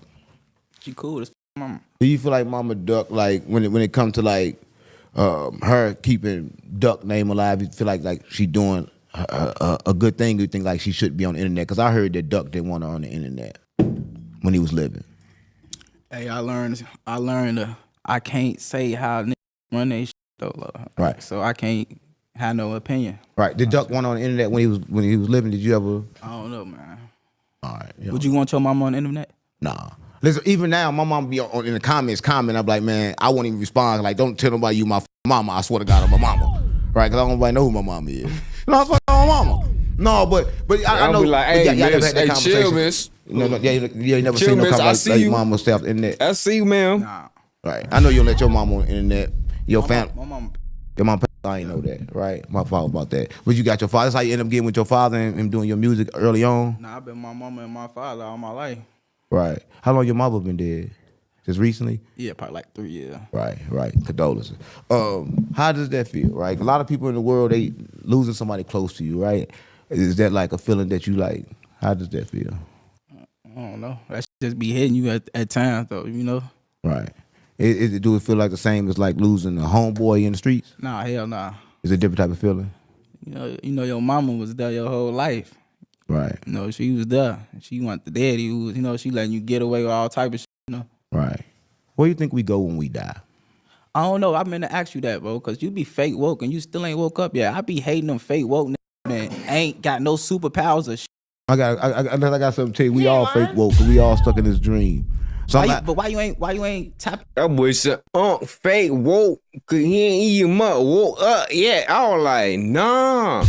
She cool as mama. Do you feel like Mama Duck, like when it comes to like her keeping Duck name alive, you feel like she doing a good thing? You think like she should be on the internet? Because I heard that Duck didn't want her on the internet when he was living. Hey, I learned. I can't say how niggas run they shit though. Right. So I can't have no opinion. Right. Did Duck want her on the internet when he was living? Did you ever? I don't know, man. All right. Would you want your mama on the internet? Nah. Listen, even now, my mom be in the comments comment. I'm like, man, I won't even respond. Like, don't tell nobody you my mama. I swear to God, I'm my mama. Right? Because I don't know who my mama is. No, I swear to God, I'm my mama. No, but I know. I'll be like, hey, miss, hey, chill, miss. No, you never Chill, seen no miss, I comment see like you. mama stay off the internet. I see you, ma'am. Nah. Right. I know you don't let your mama on the internet. Your family. My mama. Your mom, I ain't know that, right? My fault about that. But you got your father. That's how you end up getting with your father and doing your music early on? Nah, I've been my mama and my father all my life. Right. How long your mother been dead? Just recently? Yeah, probably like 3 years. Right. Condolences. How does that feel, right? A lot of people in the world, they losing somebody close to you, right? Is that like a feeling that you like? How does that feel? I don't know. That shit just be hitting you at times though, you know? Right. Do it feel like the same as like losing a homeboy in the streets? Nah, hell nah. It's a different type of feeling? You know your mama was there your whole life. Right. You know, she was there. She want the daddy who was, she letting you get away with all type of shit, you know. Right. Where you think we go when we die? I don't know. I meant to ask you that, bro, because you be fake woke and you still ain't woke up yet. I be hating them fake woke niggas, man. Ain't got no superpowers or shit. I got something to tell you. We all fake woke, cause we all stuck in this dream. So But why you ain't tapping? That boy said, fake woke, cause he ain't even woke up yet. I was like, nah.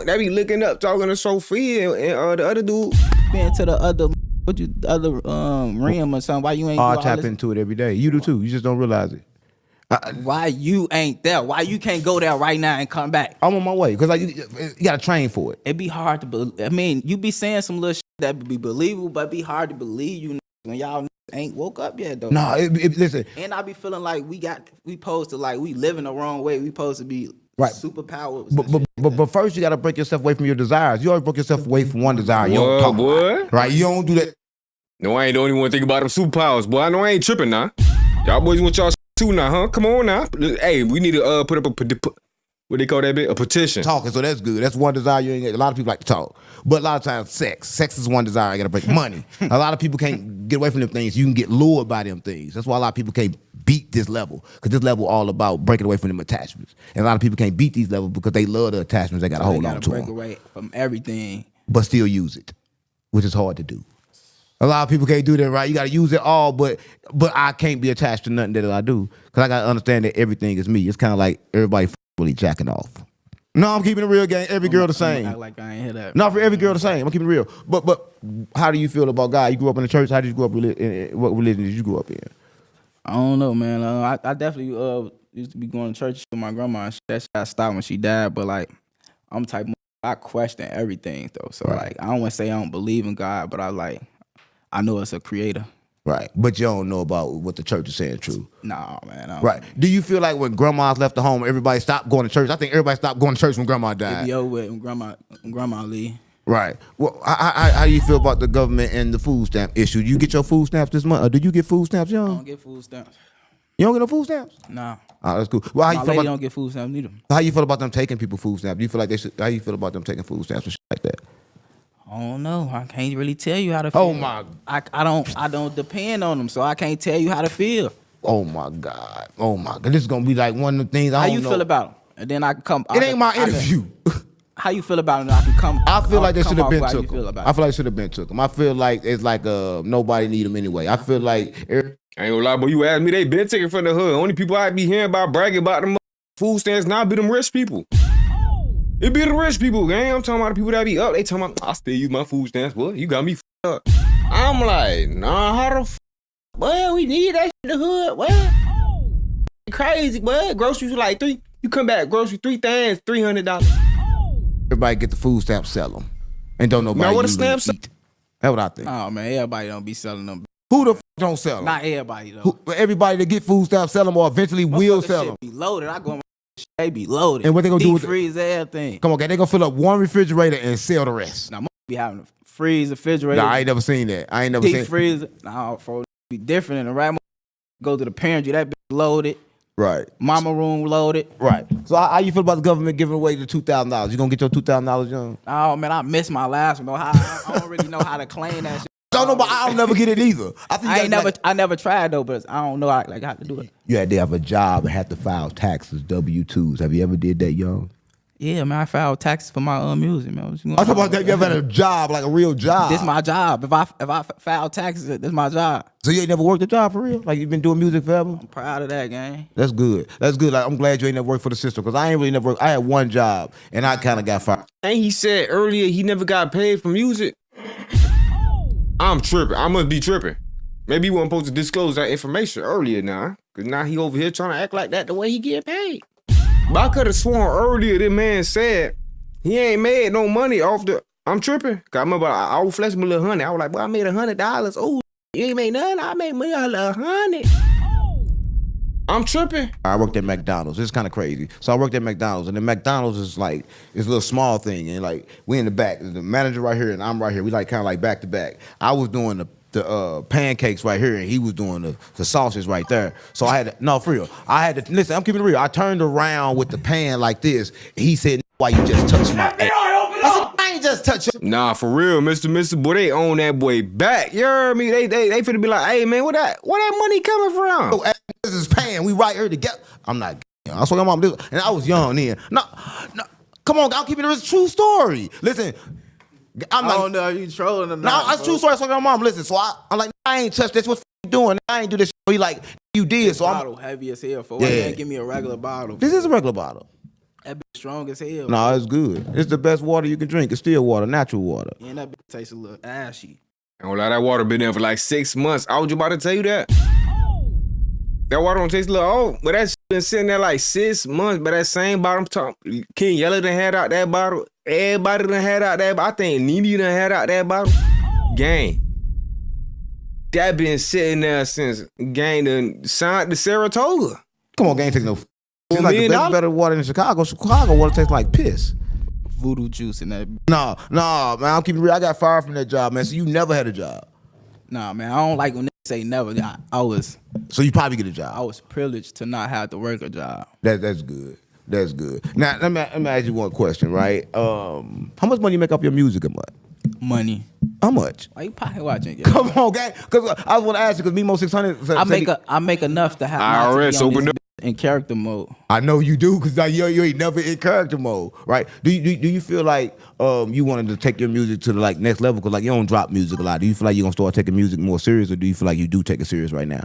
They be looking up, talking to Sophia and the other dude. Been to the other rim or something. Why you ain't? I tap into it every day. You do too. You just don't realize it. Why you ain't there? Why you can't go there right now and come back? I'm on my way because you gotta train for it. It be hard to believe. I mean, you be saying some little shit that be believable, but be hard to believe you when y'all ain't woke up yet though. No, listen. And I be feeling like we supposed to like we living the wrong way. We supposed to be right. Superpowers. But first you gotta break yourself away from your desires. You always broke yourself away from one desire. You don't talk about it, right? You don't do that. No, I ain't the only one think about them superpowers, boy. I know I ain't tripping now. Y'all boys want y'all too now, huh? Come on now. Hey, we need to put up what they call that bit? A petition. Talking, so that's good. That's one desire you ain't get. A lot of people like to talk. But a lot of times sex. Sex is one desire I gotta break. Money. A lot of people can't get away from them things. You can get lured by them things. That's why a lot of people can't beat this level. Because this level all about breaking away from them attachments. And a lot of people can't beat these levels because they love the attachments they gotta hold on to. Break away from everything. But still use it. Which is hard to do. A lot of people can't do that, right? You got to use it all, but I can't be attached to nothing that I do because I got to understand that everything is me. It's kind of like everybody really jacking off. No, I'm keeping it real, gang. Every girl the same. Act like I ain't hear that. Not for every girl the same. I'm keeping it real. But how do you feel about God? You grew up in the church. How did you grow up? What religion did you grow up in? I don't know, man. I definitely used to be going to church with my grandma. That shit I stopped when she died, but like I'm type of I question everything though. So right. Like I don't want to say I don't believe in God, but I know it's a creator. Right. But you don't know about what the church is saying true. Nah, man. Right. Do you feel like when grandmas left the home, everybody stopped going to church? I think everybody stopped going to church when grandma died. It be over with when grandma leave. Right. Well, how do you feel about the government and the food stamp issue? Do you get your food stamps this month? Or do you get food stamps, young? I don't get food stamps. You don't get no food stamps? Nah. Oh, that's cool. Well, my lady don't get food stamps neither. How you feel about them taking people food stamps? Do you feel like they should? How you feel about them taking food stamps and shit like that? I don't know. I can't really tell you how to feel. Oh my! I don't depend on them, so I can't tell you how to feel. Oh my God! Oh my God! This is gonna be like one of the things. How you feel about them? And then I can come. It ain't my interview. How you feel about them? I can come. I feel like they should have been took. I feel like should have been took them. I feel like it's like nobody need them anyway. I feel like. I ain't gonna lie, but you asked me, they been taking from the hood. Only people I be hearing about bragging about them food stamps now be them rich people. It be the rich people, gang. I'm talking about the people that be up. They talking about, I still use my food stamps. Boy, you got me f***ed up. I'm like, nah, how the f***? Well, we need that shit in the hood. Well, crazy, boy. Groceries like $3. You come back, grocery 3 things, $300. Everybody get the food stamps, sell them. And don't nobody now, what a stamp eat. That's what I think. Oh, man, everybody don't be selling them. Who the f don't sell them? Not everybody, though. Everybody that get food stamps sell them or eventually will sell them. Be loaded. I go, they be loaded. And what they gonna do with freeze everything? Come on, okay, they gonna fill up one refrigerator and sell the rest. Now, be having a freeze refrigerator. Nah, I ain't never seen that. I ain't never seen deep freezer. Nah, for be different in the right. Go to the pantry, that bitch loaded. Right. Mama room loaded. Right. So how you feel about the government giving away the $2,000? You gonna get your $2,000, young? Oh man, I missed my last one. I don't really know how to claim that shit. Don't know, but I don't never get it either. I never tried though, but I don't know how to do it. You had to have a job and have to file taxes, W-2s. Have you ever did that, young? Yeah, man, I filed taxes for my music, man. I'm talking about that. You ever had a job, like a real job? This my job. If I file taxes, this my job. So you ain't never worked a job for real? Like you've been doing music forever? I'm proud of that, gang. That's good. That's good. Like I'm glad you ain't never worked for the system because I ain't really never worked. I had one job and I kind of got fired. And he said earlier he never got paid for music. I'm tripping. I must be tripping. Maybe he wasn't supposed to disclose that information earlier now. Because now he over here trying to act like that the way he get paid. But I could have sworn earlier this man said he ain't made no money off the... I'm tripping. Cause I remember I was flexing my little honey. I was like, boy, I made $100. Oh, you ain't made nothing. I made me a little honey. I'm tripping. I worked at McDonald's. It's kind of crazy. So I worked at McDonald's, and then McDonald's is like it's a little small thing, and like we in the back. The manager right here, and I'm right here. We like kind of like back to back. I was doing the pancakes right here, and he was doing the sausages right there. So I had to, no, for real. I had to listen. I'm keeping it real. I turned around with the pan like this. He said, "Why you just touched my ass?" I said, "I I ain't just touch your. Nah, for real, Mr. Boy, they own that boy back. You heard me? They finna be like, hey man, where that money coming from? This is paying. We right here together. I'm not. I saw your mom this, and I was young then. No, come on, I'm keeping it. It's a true story. Listen, I'm I like, don't know if you trolling or no, not. that's true story. I saw your mom. Listen, so I'm like, I ain't touched this. What you doing? I ain't do this. He like, you did. So I'm. Bottle heavy as hell. For why you ain't give me a regular bottle? This is a regular bottle. That bitch strong as hell. No, it's good. It's the best water you can drink. It's still water, natural water. And that bitch tastes a little ashy. I don't lie, that water been there for like 6 months. I was just about to tell you that. That water don't taste a little old, but that's been sitting there like 6 months. But that same bottom top, King Yellow done had out that bottle. Everybody done had out that bottle. I think Nene done had out that bottle. Gang. That been sitting there since Gang done signed the Saratoga. Come on, gang, take no. It's $1 like the million? best better water in Chicago. Chicago water tastes like piss. Voodoo juice in that. No, man, I'm keeping it real. I got fired from that job, man. So you never had a job. Nah, man, I don't like when they say never. I was So you probably get a job. I was privileged to not have to work a job. That's good. That's good. Now let me ask you one question, right? How much money you make off your music a month? Money. How much? Why you pocket watching? Yeah? Come on, gang. Because I was want to ask you because Memo 600. I make enough to have not to be IRS on opened this up. in character mode. I know you do because you ain't never in character mode, right? Do you feel like you wanted to take your music to the like next level? Because like you don't drop music a lot. Do you feel like you're gonna start taking music more serious, or do you feel like you do take it serious right now?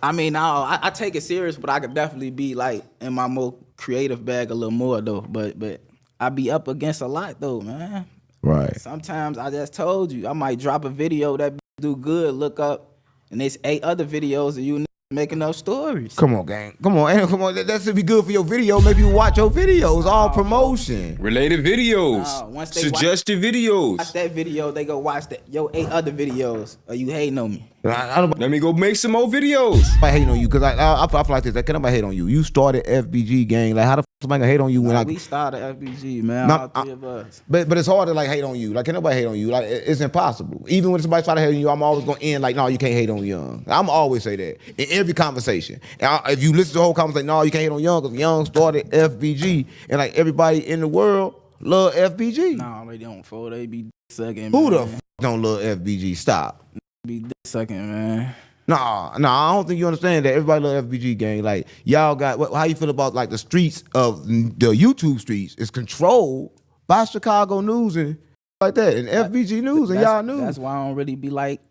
I mean, I take it serious, but I could definitely be like in my more creative bag a little more though. But I be up against a lot though, man. Right. Sometimes I just told you I might drop a video that do good. Look up, and there's 8 other videos of you making up stories. Come on, gang. Come on. That should be good for your video. Maybe you watch your videos. All promotion. Related videos. Once they Suggested videos. Watch that video, they go watch your 8 other videos. Or you hating on me? I don't. Let me go make some more videos. I hate on you because I feel like this. Like, can nobody hate on you? You started FBG gang. Like, how the f somebody gonna hate on you when We started FBG, man. All 3 of us. But it's hard to like hate on you. Like, can nobody hate on you? Like, it's impossible. Even when somebody try to hate on you, I'm always gonna end like, no, you can't hate on Young. I'm always say that in every conversation. And if you listen to the whole conversation, no, you can't hate on Young because Young started FBG, and like everybody in the world love FBG. Nah, they don't fold. They be sucking. Who man. the f don't love FBG? Stop. Be sucking, man. Nah, I don't think you understand that. Everybody love FBG gang. Like, y'all got, how you feel about like the streets of the YouTube streets is controlled by Chicago News and like that, and FBG News and y'all news. That's why I don't really be like,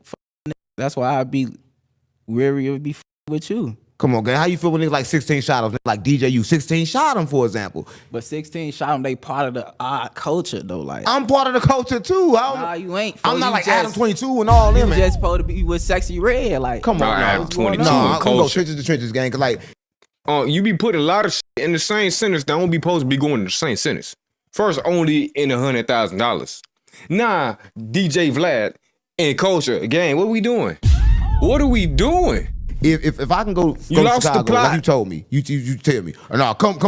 that's why I be weary of be with you. Come on, gang. How you feel when niggas like 16 shot him? Like DJ, you 16 shot him, for example. But 16 shot them, they part of the odd culture though. Like, I'm part of the culture too. nah, you ain't. I'm not You like just- Adam 22 and all them. You just supposed to be with Sexy Red. Like, Come on, Nah, nah, Adam 22 nah, and I'm gonna go culture. trenches to trenches, gang. Cause like, You be putting a lot of shit in the same sentence that don't be supposed to be going in the same sentence. First, only in $100,000. Nah, DJ Vlad and culture, gang, what we doing? What are we doing? if I can go You to lost the Chicago, plot. like you told me, you tell me. No, come.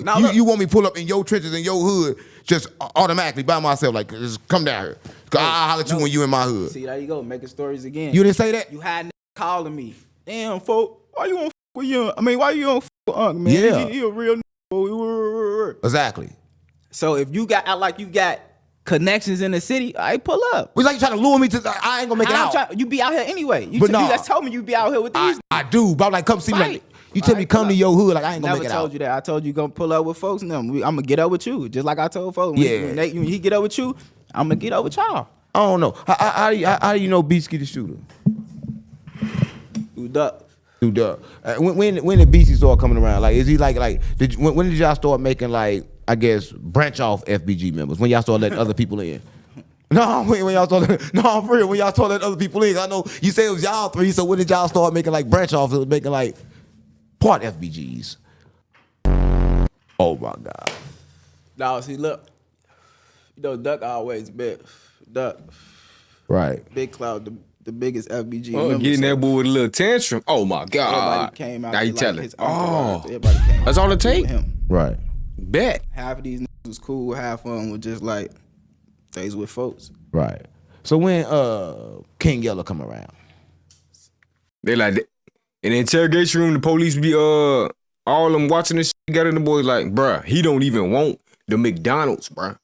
Now, you, look. you want me to pull up in your trenches in your hood just automatically by myself? Like, just come down here. Cause I'll holler at you when you in my hood. see, there you go, making stories again. You didn't say that? You had niggas calling me. Damn, folk, why you on with Young? I mean, why you on Unc, man? Yeah. He a real nigga. Exactly. So if you got out like you got connections in the city, I pull up. It's like you trying to lure me to. I ain't gonna make it out. You be out here anyway. You But nah. just told me you be out here with these. I do, but I'm like, come see me. Right. Like, you tell me Right, come pull to up. your hood. Like, I ain't gonna Never make it told out. you that. I told you gonna pull up with folks and them. I'm gonna get up with you, just like I told folks. Yeah. When he get up with you, I'm gonna get up with y'all. I don't know. How do you know Beastie the shooter? You duck. Dude, when did Beastie start coming around? Like, is he like when did y'all start making like, I guess, branch off FBG members? When y'all start letting other people in? No, when y'all start, no, for real, when y'all start letting other people in. I know you say it was y'all 3, so when did y'all start making like branch off, making like part FBGs? Oh my God. Now see, look, you know, Duck always been Duck. Right. Big Cloud, the biggest FBG. Oh, member, getting so that boy with a little tantrum. Oh my God. Everybody came out. Now you like telling. his entourage. Oh, Everybody came. that's all it with take? him. Right. Bet. Half of these niggas was cool. Half of them was just like stays with folks. Right. So when King Yellow come around? They like that. In the interrogation room, the police be all them watching this shit together. The boys like, bruh, he don't even want the McDonald's, bruh.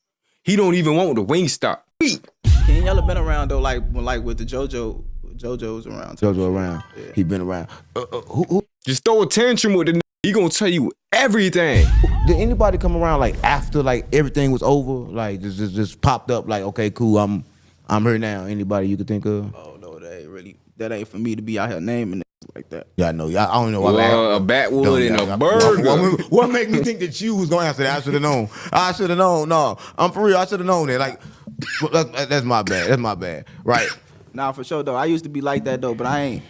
He don't even want the Wingstop. King Yella been around though, like with the JoJo's around. JoJo around. Yeah. He been around. Who Just throw a tantrum with the nigga. He gonna tell you everything. did anybody come around like after like everything was over? Like just popped up like, okay, cool, I'm here now. Anybody you could think of? Oh no, that ain't for me to be out here naming it like that. Yeah, I know. I don't know. Well, a backwood and a burger. What made me think that you was gonna answer that? I should have known. I should have known. No, I'm for real. I should have known that. Like, that's my bad. That's my bad. Right. Nah, for sure though. I used to be like that though, but I ain't.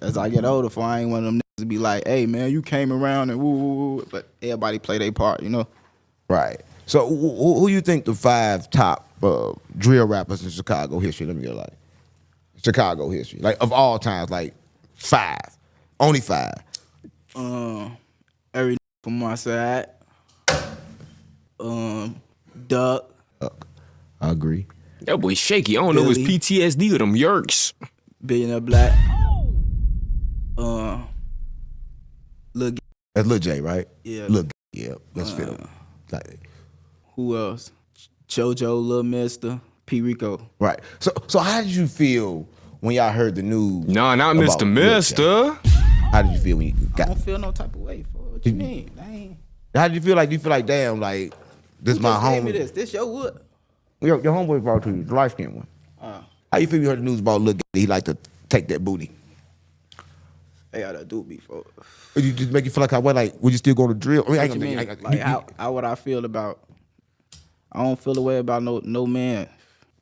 As I get older, I ain't one of them niggas to be like, hey man, you came around and woo woo woo. But everybody play their part, you know. Right. So who you think the 5 top drill rappers in Chicago history? Let me get like Chicago history, like of all times, like 5, only 5. Every from my side. Duck. I agree. That boy shaky. I don't know if it's PTSD or them yerks. Billionaire Black. Look. That's Lil J, right? Yeah. Look, yeah. Let's fit him. Like, Who else? JoJo, Lil Mister, P. Rico. right. So how did you feel when y'all heard the news? Nah, not about Mr. Lil J? Mister. How did you feel when you I got? don't feel no type of way for it. What you mean? Dang. How did you feel like? Do you feel like, damn, like this Who my just gave me homie? this your wood. Your homeboy brought to you, the light skinned one. How you feel you heard the news about Lil J? He like to take that booty. They gotta do before. Would you just make you feel like would you still go to drill? I mean, I ain't What you gonna mean? make How would I feel about? I don't feel the way about no man.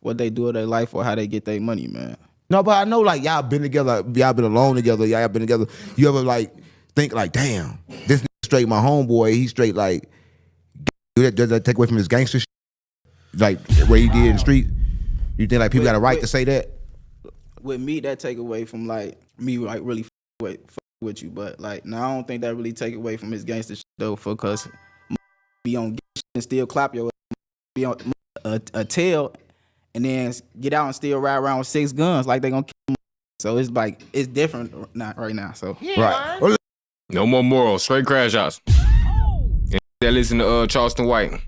What they do with their life or how they get their money, man. No, but I know like y'all been together, y'all been alone together, y'all been together. You ever like think like, damn, this nigga straight my homeboy, he straight like, does that take away from his gangster shit? Like what he did in the street? You think like people got a right to say that? With me, that take away from like me like really f with you, but like now I don't think that really take away from his gangster shit though, cause be on and still clap your be on a tail and then get out and still ride around with 6 guns like they gonna kill him. So it's like it's different not right now. So Right. Well, No more morals. Straight crash outs. And that listen to Charleston White.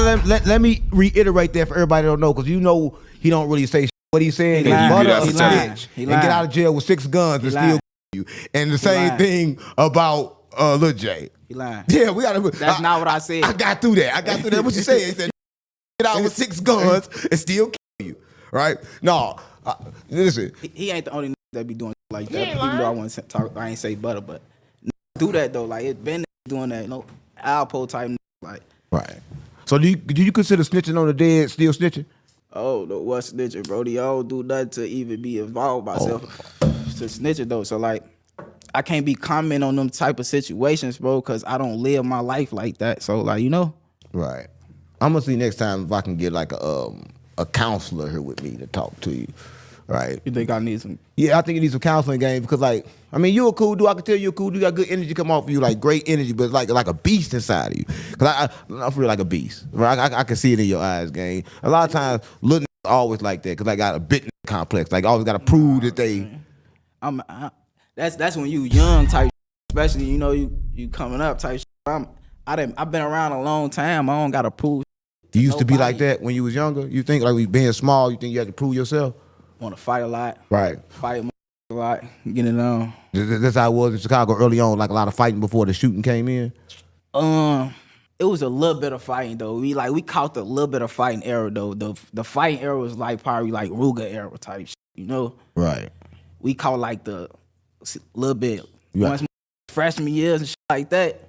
let me reiterate that for everybody that don't know, because you know he don't really say what he's saying. He He lying. butter He up his lying. bitch He and lying. get out of jail with 6 guns and He still lying. you. And the same lying. thing about Lil J. he lying. Yeah, we gotta. That's not what I said. I got through that. What you said? He said, get out with 6 guns and still kill you. Right? No, listen. He ain't the only nigga that be doing shit like that. Even though I want to talk, I ain't say butter, but do that though. Like it been doing that. No Alpo type nigga, like. Right. So do you consider snitching on the dead still snitching? Oh, the what snitching, bro? They all do nothing to even be involved myself to snitching though. So like, I can't be commenting on them type of situations, bro, because I don't live my life like that. So like, you know. Right. I'm gonna see next time if I can get like a counselor here with me to talk to you. Right. You think I need some? Yeah, I think you need some counseling game because like, I mean, you're a cool dude. I can tell you're a cool dude. You got good energy come off of you, like great energy, but it's like a beast inside of you. Cause I feel like a beast. Right? I can see it in your eyes, gang. A lot of times, little niggas always like that because I got a bit complex. Like always got to prove that they. That's when you young type, especially you know you coming up type. I've been around a long time. I don't gotta prove. You used to be nobody. like that when you was younger. You think like being small, you think you had to prove yourself. Want to fight a lot, Right. fight a lot, get it on. That's how it was in Chicago early on. Like a lot of fighting before the shooting came in. It was a little bit of fighting though. We caught the little bit of fighting era though. The fighting era was like probably like Ruger era type shit, you know. Right. We caught like the little bit Right. once freshman years and shit like that.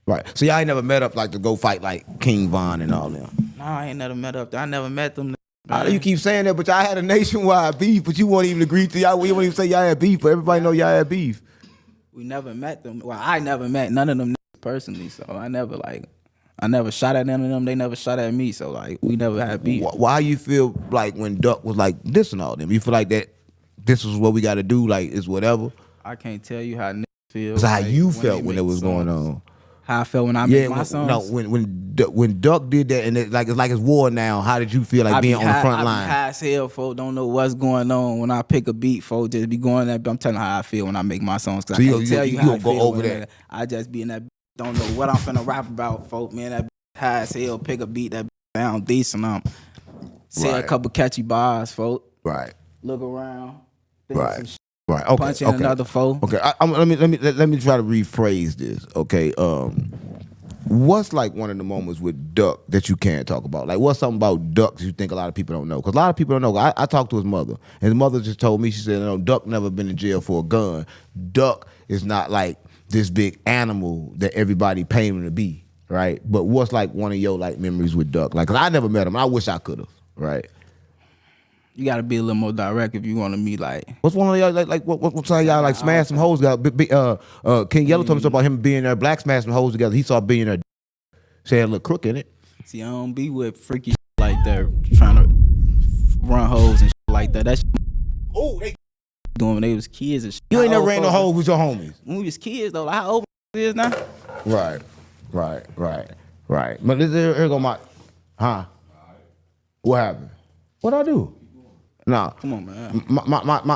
Right. So y'all ain't never met up like to go fight like King Von and all them. Nah, I ain't never met up there. I never met them. I know you keep saying that, but y'all had a nationwide beef, but you won't even agree to y'all. You won't even say y'all had beef, but everybody know y'all had beef. We never met them. Well, I never met none of them niggas personally, so I never shot at none of them. They never shot at me, so like we never had beef. Why you feel like when Duck was like this and all them? You feel like that this is what we got to do, like it's whatever. I can't tell you how niggas feel. It's how like, you they felt when make it was going songs. on. How I felt when I made my songs. No, when Duck did that, and it's like it's war now. How did you feel like being on the front I line? be high as hell, folks. Don't know what's going on when I pick a beat, folks. Just be going there. I'm telling how I feel when I make my songs. Cause So I you can't tell you you how I gonna go feel over when that. I just be in that. Don't know what I'm finna rap about, folks. Man, that high as hell. Pick a beat that sound decent. Say a Right. couple catchy bars, folk. Right. Look around. Think Right. some shit, Right. Okay. punch in okay. another foe. Okay. Let me try to rephrase this. Okay. What's like one of the moments with Duck that you can't talk about? Like, what's something about Duck that you think a lot of people don't know? Because a lot of people don't know. I talked to his mother, and his mother just told me, she said, no, Duck never been in jail for a gun. Duck is not like this big animal that everybody paid him to be, right? But what's like one of your like memories with Duck? Like, 'cause I never met him. I wish I could have, right? You gotta be a little more direct if you want to meet like. What's one of y'all like? What's some of y'all like smash some hoes together? King Yellow told me something about him being there, black smash some hoes together. He saw billionaire say a little crook in it. See, I don't be with freaky shit like that, trying to run hoes and shit like that. That's Oh, they doing when they was kids and shit. you ain't How never old ran no folks- hoes with your homies. When we was kids though, like how old is now? Right. But here go my, What happened? What I do? Nah. Come on, man.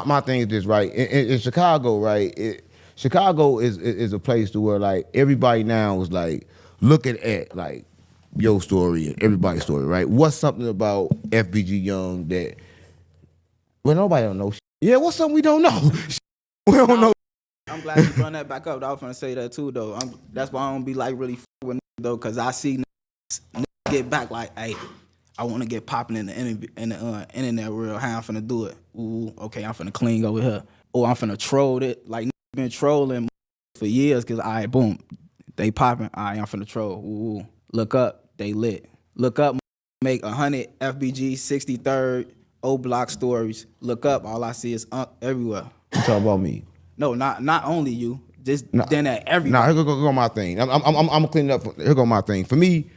My thing is this, right? In Chicago, right? Chicago is a place to where like everybody now is like looking at like your story and everybody's story, right? What's something about FBG Young that nobody don't know? Yeah, what's something we don't know? We don't know. I'm glad you brought that back up. I was gonna say that too, though. That's why I don't be like really with niggas, though, cause I see niggas get back like, hey, I want to get popping in the internet real. How I'm finna do it? Ooh, okay, I'm finna clean over here. Or I'm finna troll it. Like niggas been trolling for years, cause all right, boom, they popping. All right, I'm finna troll. Ooh, look up, they lit. Look up, make 100 FBG 63rd O Block stories. Look up, all I see is everywhere. You talk about me. No, not only you, just then at everybody. Nah, here go my thing. I'm gonna clean it up. Here go my thing. For me,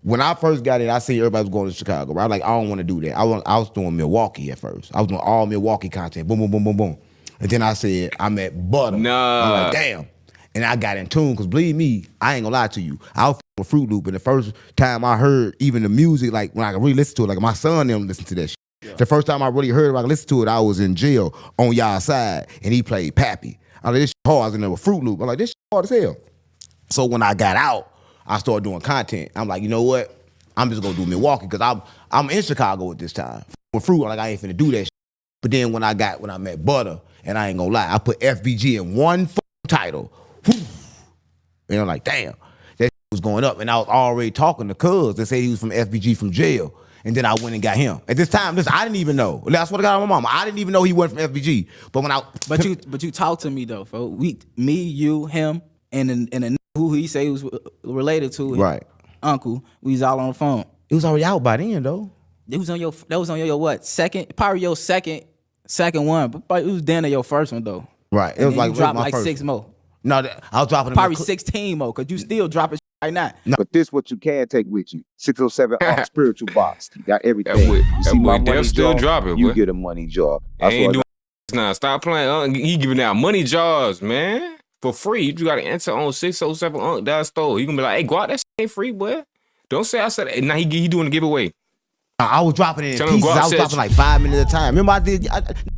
when I first got it, I see everybody was going to Chicago. Right? Like I don't want to do that. I was doing Milwaukee at first. I was doing all Milwaukee content. Boom, boom, boom, boom, boom. And then I said I met Butter. Nah. I'm like, damn. And I got in tune because believe me, I ain't gonna lie to you. I was with Fruit Loop, and the first time I heard even the music, like when I really listened to it, like my son them listen to that shit. Yeah. The first time I really heard it, I listened to it, I was in jail on y'all side, and he played Pappy. I'm like, this shit hard. I was in there with Fruit Loop. I'm like, this shit hard as hell. So when I got out, I started doing content. I'm like, you know what? I'm just gonna do Milwaukee because I'm in Chicago at this time. With Fruit, I'm like, I ain't finna do that shit. But then when I met Butter, and I ain't gonna lie, I put FBG in one title. And I'm like, damn, that was going up. And I was already talking to Cuz that said he was from FBG from jail. And then I went and got him. At this time, listen, I didn't even know. That's what I got on my mama. I didn't even know he went from FBG. But when I But you talked to me though, folks. Me, you, him, and the who he say he was related to, right, uncle. We was all on the phone. It was already out by then though. That was on your what? Probably your second one. But it was then your first one though. Right. It was like you dropped my like first 6 more. No, I was dropping Probably 16 more, cause you still dropping right now. No. But this what you can take with you. 607 ARC spiritual box. You got everything. That boy- You that see boy my Def money still jar, dropping, you boy. get a money jar. I That's ain't what doing now. Stop playing. He giving out money jars, man, for free. You got to enter on 607 that store. You gonna be like, hey, Guap, that shit ain't free, boy. Don't say I said it. Now he doing the giveaway. I was dropping it in Tell him pieces. Guap I was said dropping like 5 minutes at a time. Remember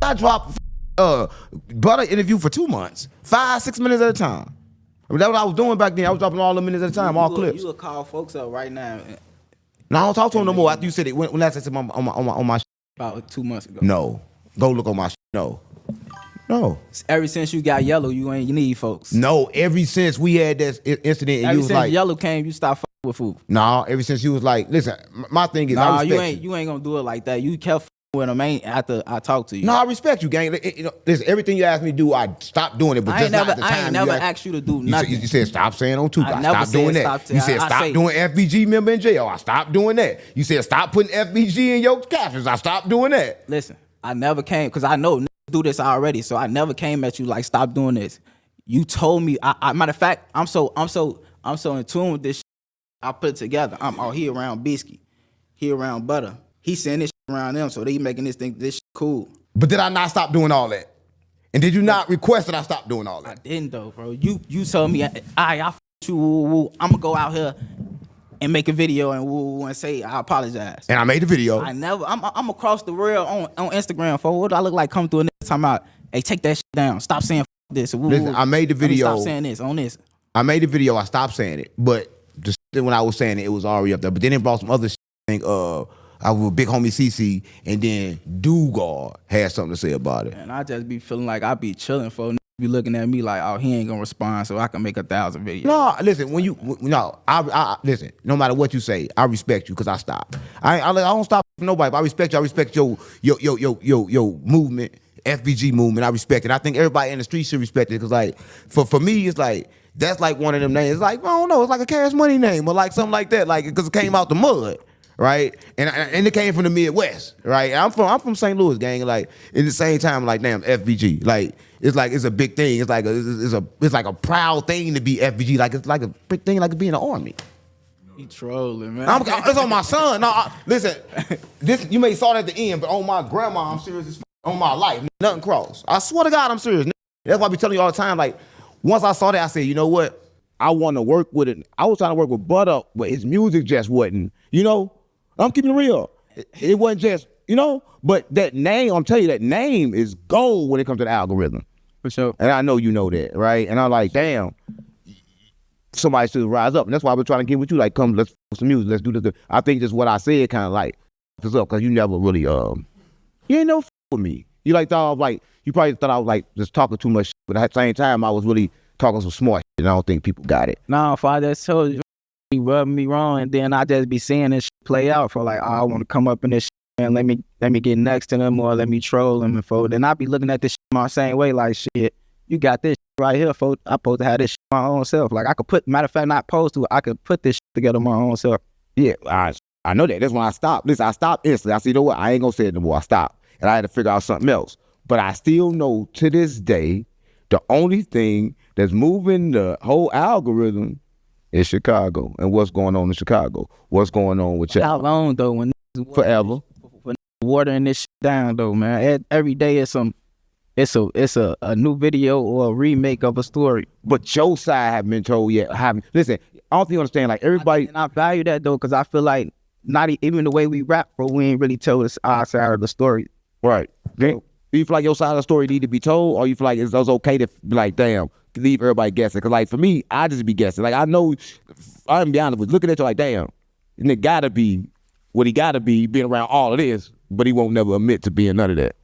I dropped Butter interview for 2 months. 5-6 minutes at a time. I mean, that's what I was doing back then. I was dropping all the minutes at a time, all clips. You would call folks up right now. Now I don't talk to him no more after you said it. When last I said on my About 2 months ago. No. Go look on my No. Ever since you got Yellow, you need folks. No, ever since we had that incident and Ever you was since like, Yellow came, you stopped fucking with food. nah, ever since you was like, listen, my thing is, I Nah, respect you ain't gonna do it like that. You kept with him after I talked to you. No, I respect you, gang. Listen, everything you asked me to do, I stopped doing it, but I just ain't not never, at the time. I ain't never asked you to do You nothing. said stop saying on Tupac. I I never stopped said doing that. stop You said I stop say- doing FBG member in jail. I stopped doing that. You said stop putting FBG in your captions. I stopped doing that. Listen, I never came because I know niggas do this already. So I never came at you like stop doing this. You told me. Matter of fact, I'm so in tune with this. Shit, I put it together. He around Biscuit, he around Butter. He saying this shit around them, so they making this shit cool. But did I not stop doing all that? And did you not request that I stop doing all I that? didn't though, bro. You told me, I f you. Woo, woo. I'm gonna go out here and make a video and woo and say I apologize. And I made the video. I'm across the rail on Instagram. For what do I look like? Come through a nigga talking about, hey, take that shit down. Stop saying f this. Woo, Listen, woo. I made the video. Stop saying this on this. I made the video. I stopped saying it. But just when I was saying it, it was already up there. But then it brought some other shit think I was with big homie CC, and then Dugard had something to say about it. And I just be feeling like I be chilling for be looking at me like, oh, he ain't gonna respond, so I can make 1,000 videos. No, listen. I listen. No matter what you say, I respect you because I stop. I don't stop for nobody. But I respect you. I respect your movement, FBG movement. I respect it. I think everybody in the street should respect it because, like, for me, it's like that's like one of them names. It's like I don't know. It's like a Cash Money name or like something like that. Like because it came out the mud. Right, and it came from the Midwest, right? I'm from St. Louis, gang. Like at the same time, like damn FBG, like it's a big thing. It's like a proud thing to be FBG. Like it's like a big thing, like being in the army. He trolling, man. It's on my son. No, listen, this you may saw it at the end, but on my grandma, I'm serious as on my life, nothing cross. I swear to God, I'm serious. That's why I be telling you all the time. Like once I saw that, I said, you know what? I want to work with it. I was trying to work with Butter, but his music just wasn't, you know. I'm keeping it real. It wasn't just, you know, but that name, I'm telling you, that name is gold when it comes to the algorithm. For sure. And I know you know that, right? And I'm like, damn, somebody should rise up. And that's why I've been trying to get with you, like, come, let's do some music, let's do this. I think just what I said kind of like, this up, because you never really, you ain't no with me. You like thought I was like, you probably thought I was like just talking too much, but at the same time, I was really talking some smart shit, and I don't think people got it. Nah, if I just told you, he rubbing me wrong, and then I just be seeing this shit play out for like, oh, I want to come up in this shit, and let me get next to them or let me troll them and for. Then I be looking at this shit my same way, like shit, you got this shit right here, folks. I supposed to have this shit my own self. Like I could put, matter of fact, not supposed to, I could put this shit together my own self. Yeah, I know that. That's when I stopped. Listen, I stopped instantly. I said, you know what? I ain't gonna say it no more. I stopped, and I had to figure out something else. But I still know to this day, the only thing that's moving the whole algorithm is Chicago and what's going on in Chicago. What's going on with y'all? How long though? When Forever. When watering this shit down though, man. Every day it's a new video or a remake of a story. But your side haven't been told yet. Listen, I don't think you understand. Like everybody, and I value that though, because I feel like not even the way we rap, bro, we ain't really told us our side of the story. Right. Do you feel like your side of the story need to be told, or you feel like it's okay to be like, damn, leave everybody guessing? Because like for me, I just be guessing. Like I know, I'm be honest with you, looking at you like, damn, and it gotta be what he gotta be, being around all of this, but he won't never admit to being none of that.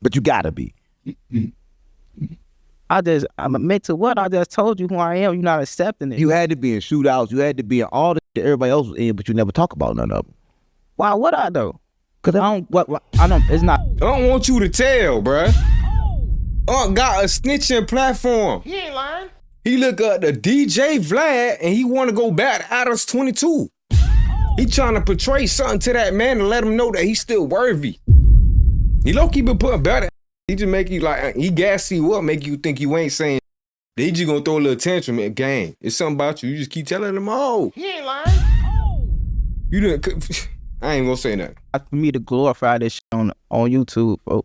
But you gotta be. I'm admit to what? I just told you who I am. You're not accepting it. You had to be in shootouts. You had to be in all the shit everybody else was in, but you never talk about none of them. Why would I though? Cause I don't. It's not. I don't want you to tell, bruh. Got a snitching platform. He ain't lying. He look at the DJ Vlad and he want to go back to Adams 22. He trying to portray something to that man to let him know that he's still worthy. He low-key been putting better. He just make you like, he gas you up, make you think you ain't saying. They just gonna throw a little tantrum at gang. It's something about you. You just keep telling them, oh. He ain't lying. You didn't. I ain't gonna say nothing. For me to glorify this shit on YouTube for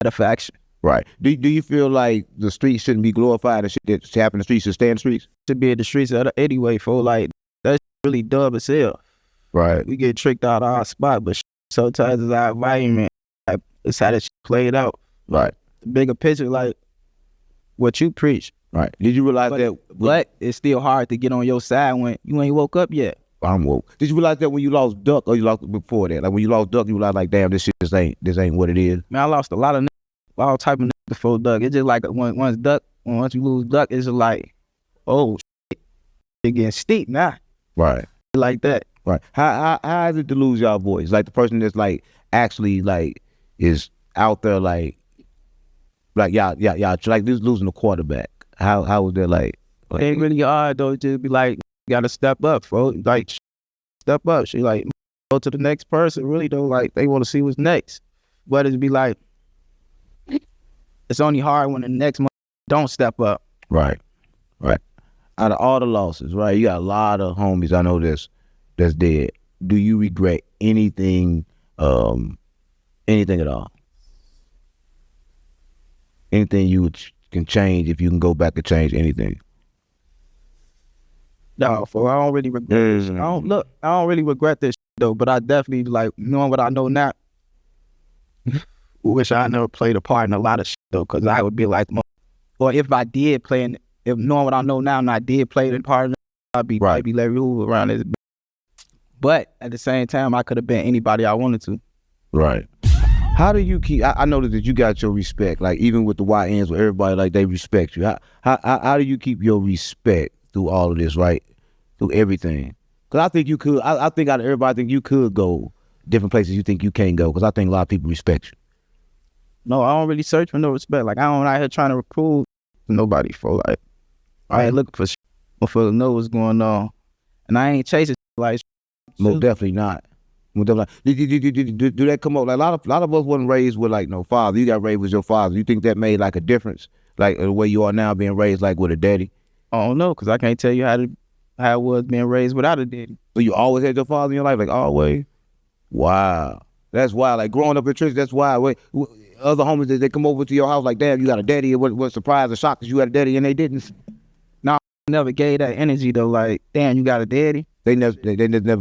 satisfaction. Right. Do you feel like the streets shouldn't be glorified and shit that happen in the streets should stay in the streets? Should be in the streets anyway, for like, that's really dumb as hell. Right. We get tricked out of our spot, but sometimes it's our environment. Like, it's how this shit played out. Right. The bigger picture, like what you preach. Right. Did you realize But it's still hard to get on your side when you ain't woke up yet. I'm woke. Did you realize that when you lost Duck, or you lost before that? Like when you lost Duck, you realized like, damn, this shit just ain't what it is. Man, I lost a lot of all type of niggas before Duck. It's just like once you lose Duck, it's just like, oh shit, it getting steep now. Right. Like that. Right. How is it to lose y'all voice? Like the person that's like actually like is out there like y'all like this losing a quarterback. How was that like? It ain't really hard though. Just be like, you gotta step up, bro. Like step up. She like go to the next person. Really though, like they want to see what's next. But it'd be like, it's only hard when the next one don't step up. Right. Out of all the losses, right? You got a lot of homies I know that's dead. Do you regret anything at all? Anything you can change if you can go back and change anything? No, I don't really regret this. I don't really regret this though, but I definitely like knowing what I know now. Wish I never played a part in a lot of shit though, because I would be like, or if I did play, if knowing what I know now and I did play the part, I'd be let you around this. But at the same time, I could have been anybody I wanted to. Right. How do you keep? I noticed that you got your respect. Like even with the YNs, where everybody like they respect you. How do you keep your respect through all of this? Right, through everything. Because I think you could. I think out of everybody, I think you could go different places you think you can't go. Because I think a lot of people respect you. No, I don't really search for no respect. Like I don't out here trying to prove to nobody for like. I ain't looking for shit. Motherfuckers know what's going on, and I ain't chasing like. Most definitely not. Most definitely not. Do that come up? Like a lot of us wasn't raised with like no father. You got raised with your father. You think that made like a difference? Like the way you are now being raised like with a daddy? I don't know, cause I can't tell you how it was being raised without a daddy. So you always had your father in your life, like always? Wow, that's wild. Like growing up in church, that's wild. Wait, other homies they come over to your house like, damn, you got a daddy. What surprise or shock that you had a daddy and they didn't? No, I never gave that energy though. Like, damn, you got a daddy. They never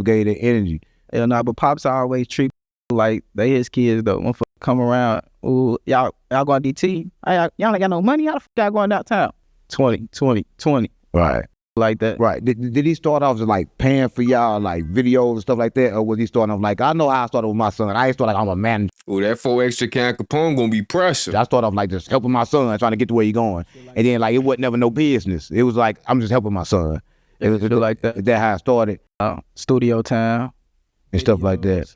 gave that energy. Hell no, but pops always treat like they his kids though. Motherfucker come around, ooh, y'all going DT? Y'all ain't got no money. How the fuck y'all going downtown? 20. Right. Like that. Right. Did he start off as like paying for y'all like videos and stuff like that, or was he starting off like I know how I started with my son? I ain't started like I'm a manager. Oh, that 4 extra can Capone gonna be pressure. I started off like just helping my son, trying to get to where he going, and then like it wasn't never no business. It was like I'm just helping my son. It was like that. That's how I started. Studio time and stuff like that.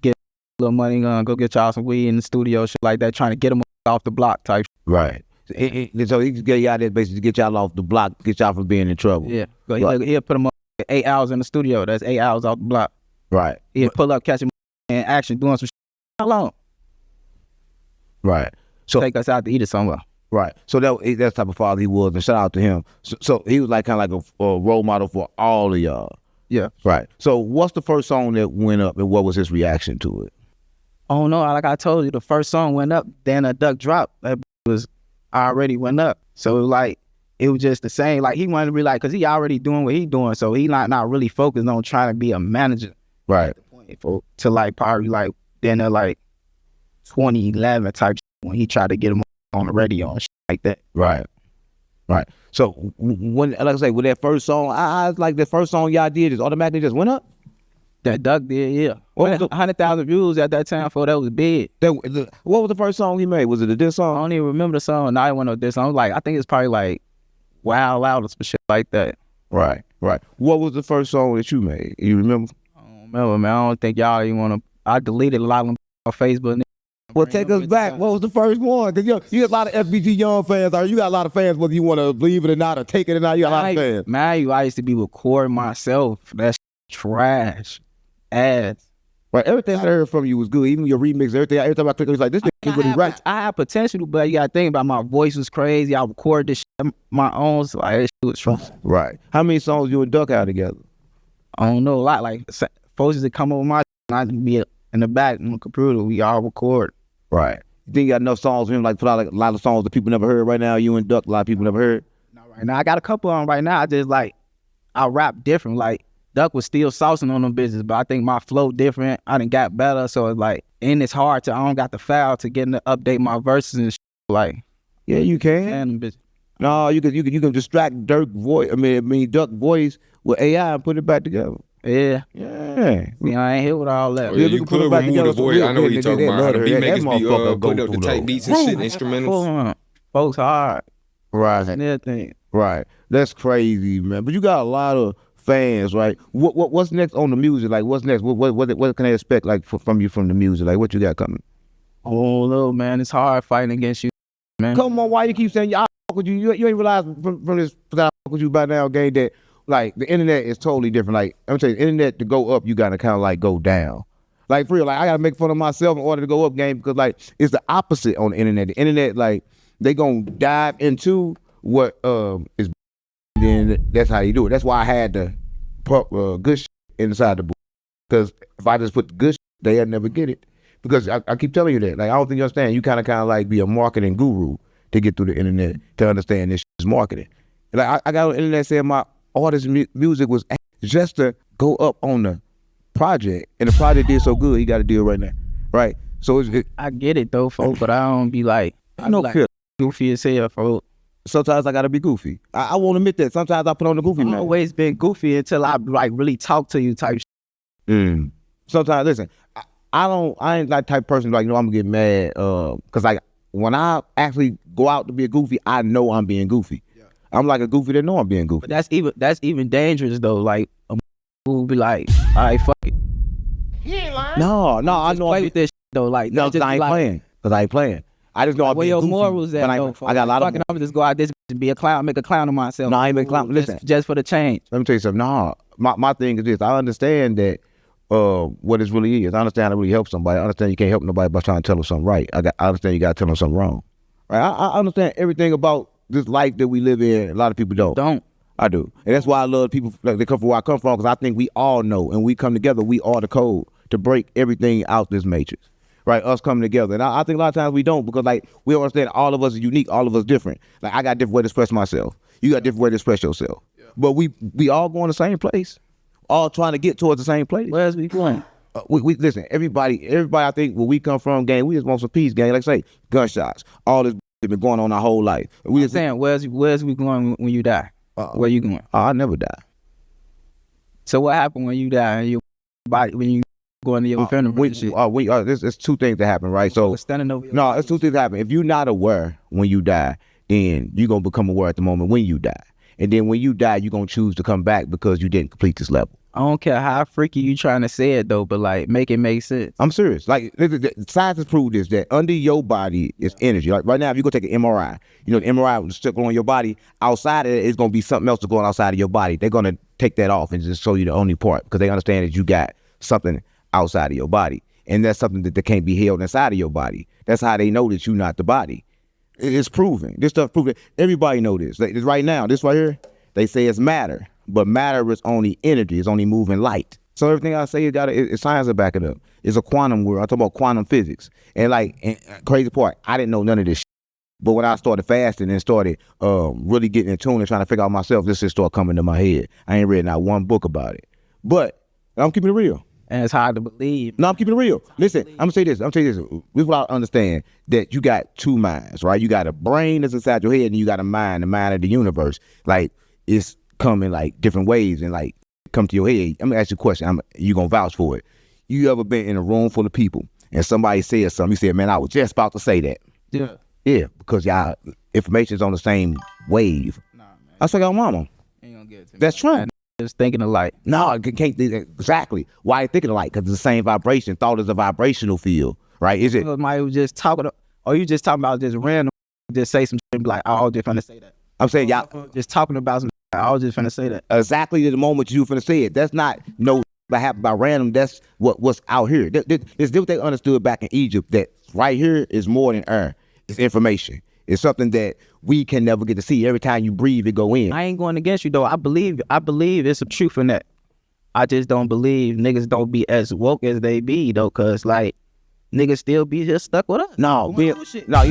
Get a little money, go get y'all some weed in the studio, shit like that, trying to get them off the block type. Right. So he just get y'all there basically to get y'all off the block, get y'all from being in trouble. Yeah. He'll put them up 8 hours in the studio. That's 8 hours off the block. Right. He'll pull up, catch him in action, doing some shit. How long? Right. So take us out to eat it somewhere. Right. So that's the type of father he was, and shout out to him. So he was like kind of like a role model for all of y'all. Yeah. Right. So what's the first song that went up, and what was his reaction to it? Oh no, like I told you, the first song went up, then a duck dropped. That was already went up. So like it was just the same. Like he wanted to be like, cause he already doing what he doing, so he not really focused on trying to be a manager. Right. To like probably like then like 2011 type shit, when he tried to get him on the radio and shit like that. Right. Right. So when, like I say, with that first song, I like the first song y'all did just automatically just went up. That Duck did, yeah. 100,000 views at that time for that was big. What was the first song he made? Was it a diss song? I don't even remember the song. No, I didn't want no diss song. I think it's probably like Wild Loud or some shit like that. Right, right. What was the first song that you made? You remember? I don't remember, man. I don't think y'all even want to. I deleted a lot of them on Facebook. Well, take us back. What was the first one? Cause you got a lot of FBG Young fans. You got a lot of fans, whether you want to believe it or not, or take it or not. You got a lot of fans. Man, I used to be recording myself. That's trash. Ass. Right. Everything I heard from you was good. Even your remix, everything. Every time I click, it was like, this nigga really right. I have potential, but you got to think about my voice was crazy. I recorded this shit my own. So like, this shit was trash. Right. How many songs you and Duck out together? I don't know. A lot. Like, folks that come over my and I be in the back on the computer. We all record. Right. You think you got enough songs for him, like put out like a lot of songs that people never heard right now? You and Duck, a lot of people never heard? Not right now. I got a couple on right now. I just I rap different. Like, Duck was still saucing on them business, but I think my flow different. I done got better, so it's like, and it's hard I don't got the file to get to update my verses and shit. Like, yeah, you can. No, you can distract Duck voice with AI and put it back together. Yeah. Yeah. I ain't here with all that. Well, you could remove the voice. I know what you're talking about. How the beat makers be putting up the tight beats and shit, instrumentals. Folks hard. Right. And everything. Right. That's crazy, man. But you got a lot of fans, right? What's next on the music? Like, what's next? What can they expect, like, from you from the music? Like, what you got coming? Oh, no, man. It's hard fighting against you, man. Come on, why you keep saying, I fuck with you? You ain't realize from this, that I fuck with you by now, gang, that, like, the internet is totally different. Like, I'm saying, the internet to go up, you gotta kind of, like, go down. Like, for real, like, I gotta make fun of myself in order to go up, gang, because, like, it's the opposite on the internet. The internet, like, they gonna dive into what is, then that's how you do it. That's why I had to put good shit inside the book. Because if I just put the good shit, they'll never get it. Because I keep telling you that. Like, I don't think you understand. You kind of like be a marketing guru to get through the internet to understand this shit is marketing. Like, I got on the internet saying my artist music was just to go up on the project. And the project did so good, he got a deal right now. Right? So I get it, though, folks, but I don't be like, I know like goofy as hell, folks. Sometimes I gotta be goofy. I won't admit that. Sometimes I put on the goofy man. I've always been goofy until I like really talk to you type shit. Sometimes, listen, I ain't that type of person like, I'm gonna get mad, cause like when I actually go out to be a goofy, I know I'm being goofy. Yeah. I'm like a goofy that know I'm being goofy. But that's even dangerous though. Like a will be like, all right, fuck it. He ain't lying. No, I know Play with this shit, though. Like no, just I ain't like, playing. Cause I ain't playing. I just know I'm where being your goofy. morals at But though? I got a lot of. Fucking, I'm just go out this and be a clown, make a clown of myself. No, I ain't make clown. Listen, just for the change. Let me tell you something. No, my thing is this. I understand that what it really is. I understand how to really help somebody. I understand you can't help nobody by trying to tell them something right. I understand you got to tell them something wrong. Right? I understand everything about this life that we live in. A lot of people don't. I do. And that's why I love people that come from where I come from, because I think we all know, and we come together, we are the code to break everything out this matrix. Right, us coming together. And I think a lot of times we don't, because like we don't understand all of us are unique, all of us different. Like I got a different way to express myself. You got a different way to express yourself. Yeah. But we all going the same place. All trying to get towards the same place. Where's we going? We listen, everybody I think where we come from, gang, we just want some peace, gang. Like I say, gunshots. All this been going on our whole life. We just saying, where's we going when you die? Where you going? I never die. So what happened when you die and your body when you go into your funeral? There's two things that happen, right? So standing over it's two things that happen. If you're not aware when you die, then you're gonna become aware at the moment when you die. And then when you die, you're gonna choose to come back because you didn't complete this level. I don't care how freaky you trying to say it though, but like make it make sense. I'm serious. Like science has proved this, that under your body is energy. Like right now, if you go take an MRI, the MRI will stick on your body. Outside of it, it's gonna be something else going outside of your body. They're gonna take that off and just show you the only part, because they understand that you got something outside of your body, and that's something that can't be held inside of your body. That's how they know that you're not the body. It's proven. This stuff proven. Everybody know this. Like, right now, this right here, they say it's matter, but matter is only energy. It's only moving light. So everything I say, it's science to back it up. It's a quantum world. I talk about quantum physics. And crazy part, I didn't know none of this shit. But when I started fasting and started really getting in tune and trying to figure out myself, this shit started coming to my head. I ain't read not one book about it. But I'm keeping it real. And it's hard to believe. No, I'm keeping it real. Listen, I'm gonna say this. We gotta understand that you got two minds, right? You got a brain that's inside your head, and you got a mind, the mind of the universe. Like it's coming like different ways, and like come to your head. I'm gonna ask you a question. You gonna vouch for it? You ever been in a room full of people and somebody said something? You said, "Man, I was just about to say that." Yeah. Yeah, because y'all information's on the same wave. Nah, man. I said, "Your mama." Ain't gonna get it to me. That's true. Just thinking alike. No, it can't exactly. Why you thinking alike? Because it's the same vibration. Thought is a vibrational field, right? Is it? Somebody was just talking, or you just talking about just random, just say some shit and be like, I was just finna say that. I'm saying y'all just talking about some. I was just finna say that. Exactly the moment you finna say it. That's not that happened by random. That's what's out here. This what they understood back in Egypt. That right here is more than air. It's information. It's something that we can never get to see. Every time you breathe, it go in. I ain't going against you though. I believe there's some truth in that. I just don't believe niggas don't be as woke as they be though, cause like niggas still be just stuck with us. No, you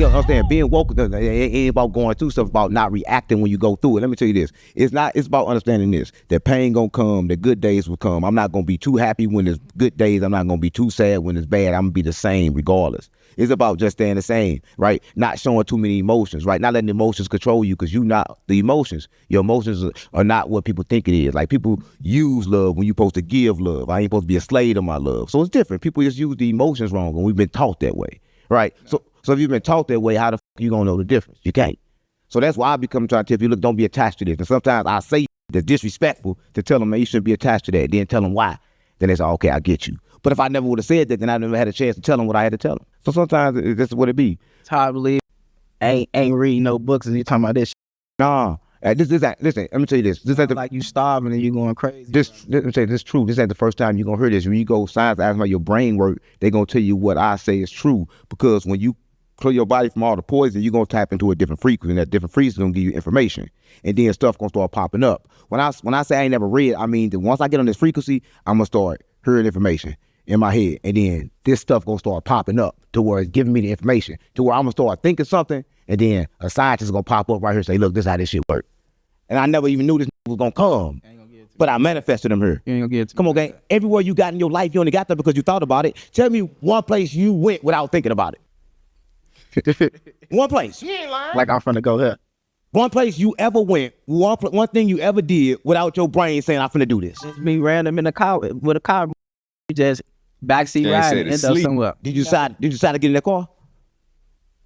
understand. Being woke ain't about going through stuff, about not reacting when you go through it. Let me tell you this. It's about understanding this. That pain gonna come, the good days will come. I'm not gonna be too happy when it's good days. I'm not gonna be too sad when it's bad. I'm gonna be the same regardless. It's about just staying the same, right? Not showing too many emotions, right? Not letting emotions control you, because you're not the emotions. Your emotions are not what people think it is. Like people use love when you're supposed to give love. I ain't supposed to be a slave to my love. So it's different. People just use the emotions wrong, and we've been taught that way, right? So if you've been taught that way, how the fuck you gonna know the difference? You can't. So that's why I become trying to tell you, look, don't be attached to this. And sometimes I say the disrespectful to tell them, man, you shouldn't be attached to that. Then tell them why. Then they say, okay, I get you. But if I never would have said that, then I never had a chance to tell them what I had to tell them. So sometimes that's what it be. It's hard to believe. Ain't reading no books and you talking about this shit. Nah. Listen, let me tell you this. This ain't like you starving and you going crazy. Let me tell you, this is true. This ain't the first time you're going to hear this. When you go science, ask about your brain work, they're going to tell you what I say is true. Because when you clear your body from all the poison, you're going to tap into a different frequency. And that different frequency is going to give you information. And then stuff going to start popping up. When I say I ain't never read, I mean that once I get on this frequency, I'm going to start hearing information in my head, and then this stuff gonna start popping up to where it's giving me the information to where I'm gonna start thinking something, and then a scientist is gonna pop up right here and say, look, this is how this shit work. And I never even knew this was gonna come, but I manifested them here. You ain't gonna get it to Come on, gang. Everywhere you got in your life, you only got there because you thought about it. Tell me one place you went without thinking about it. One place. He ain't lying. like I'm finna go there. One place you ever went, one thing you ever did without your brain saying, I'm finna do this. Just be random in a car with a car You just backseat Can't ride say and to end up sleep. somewhere. Did you decide to get in that car?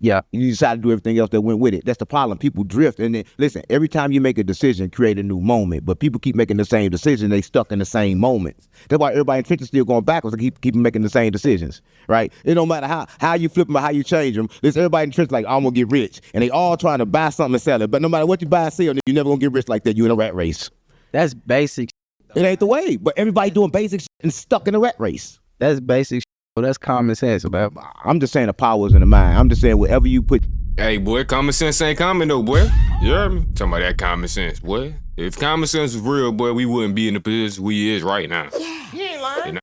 Yeah. You decide to do everything else that went with it. That's the problem. People drift. And then, listen, every time you make a decision, create a new moment. But people keep making the same decision. They stuck in the same moments. That's why everybody in trenches still going backwards and keep making the same decisions, right? It don't matter how you flip them or how you change them. Listen, everybody in trenches like, I'm going to get rich. And they all trying to buy something and sell it. But no matter what you buy and sell, you're never going to get rich like that. You in a rat race. That's basic. It ain't the way. But everybody doing basic shit and stuck in a rat race. That's basic. That's common sense, man. I'm just saying the power is in the mind. I'm just saying whatever you put. Hey, boy, common sense ain't common though, boy. You heard me? Talking about that common sense, boy. If common sense was real, boy, we wouldn't be in the position we is right now. You ain't lying.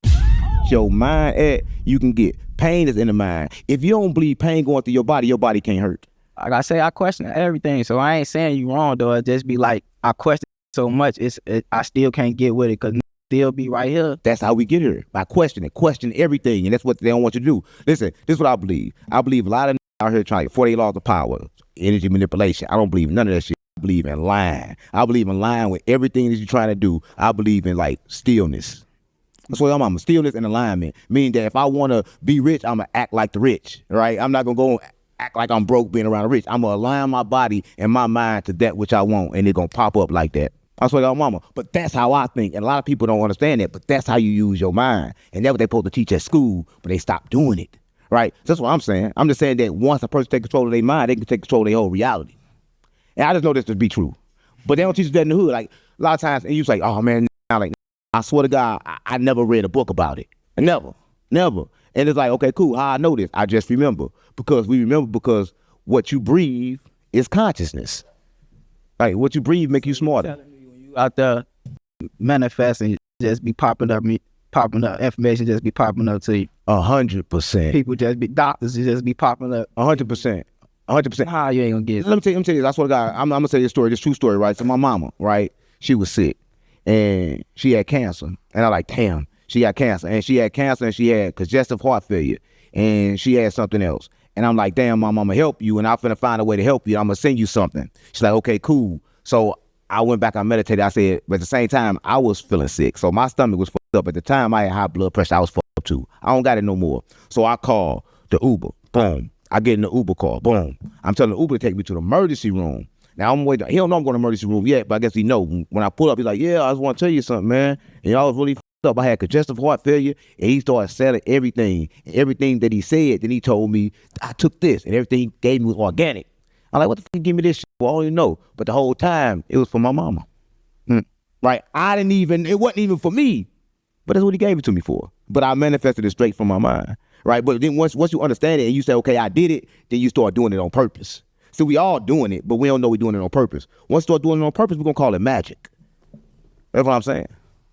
Your mind at, you can get pain is in the mind. If you don't believe pain going through your body can't hurt. Like I say, I question everything. So I ain't saying you wrong, though. It just be like, I question so much, I still can't get with it because still be right here. That's how we get here, by questioning. Question everything, and that's what they don't want you to do. Listen, this is what I believe. I believe a lot of out here trying 48 laws of power, energy manipulation. I don't believe none of that shit. I believe in lying. I believe in lying with everything that you're trying to do. I believe in like stillness. That's what I'm stillness and alignment. Meaning that if I want to be rich, I'm going to act like the rich, right? I'm not going to go act like I'm broke being around the rich. I'm going to align my body and my mind to that which I want, and it's going to pop up like that. I swear to God, mama. But that's how I think. And a lot of people don't understand that, but that's how you use your mind. And that's what they're supposed to teach at school, but they stop doing it, right? That's what I'm saying. I'm just saying that once a person takes control of their mind, they can take control of their whole reality. And I just know this to be true. But they don't teach us that in the hood. Like, a lot of times, and you say, oh, man, like, I swear to God, I never read a book about it. Never. And it's like, okay, cool. How I know this? I just remember. Because what you breathe is consciousness. Like, what you breathe make you smarter. Out there manifesting, just be popping up, information just be popping up to you. 100%. People just be, doctors just be popping up. 100%. How you ain't gonna get it? Let me tell you this. I swear to God, I'm gonna tell you a story, this true story, right? So my mama, right? She was sick and she had cancer. And I'm like, damn, she got cancer. And she had cancer and she had congestive heart failure. And she had something else. And I'm like, damn, mom, I'm gonna help you and I'm finna find a way to help you. I'm gonna send you something. She's like, okay, cool. So I went back, I meditated. I said, but at the same time, I was feeling sick. So my stomach was fucked up. At the time, I had high blood pressure. I was fucked up too. I don't got it no more. So I called the Uber. Boom. I get in the Uber car. Boom. I'm telling the Uber to take me to the emergency room. Now I'm waiting. He don't know I'm going to the emergency room yet, but I guess he know. When I pull up, he's like, yeah, I just want to tell you something, man. And I was really fucked up. I had congestive heart failure, and he started selling everything. And everything that he said, then he told me, I took this, and everything he gave me was organic. I'm like, what the fuck, give me this shit? Well, I don't even know. But the whole time, it was for my mama. Right? It wasn't even for me. But that's what he gave it to me for. But I manifested it straight from my mind. Right? But then once you understand it and you say, okay, I did it, then you start doing it on purpose. So we all doing it, but we don't know we're doing it on purpose. Once you start doing it on purpose, we're going to call it magic. That's what I'm saying.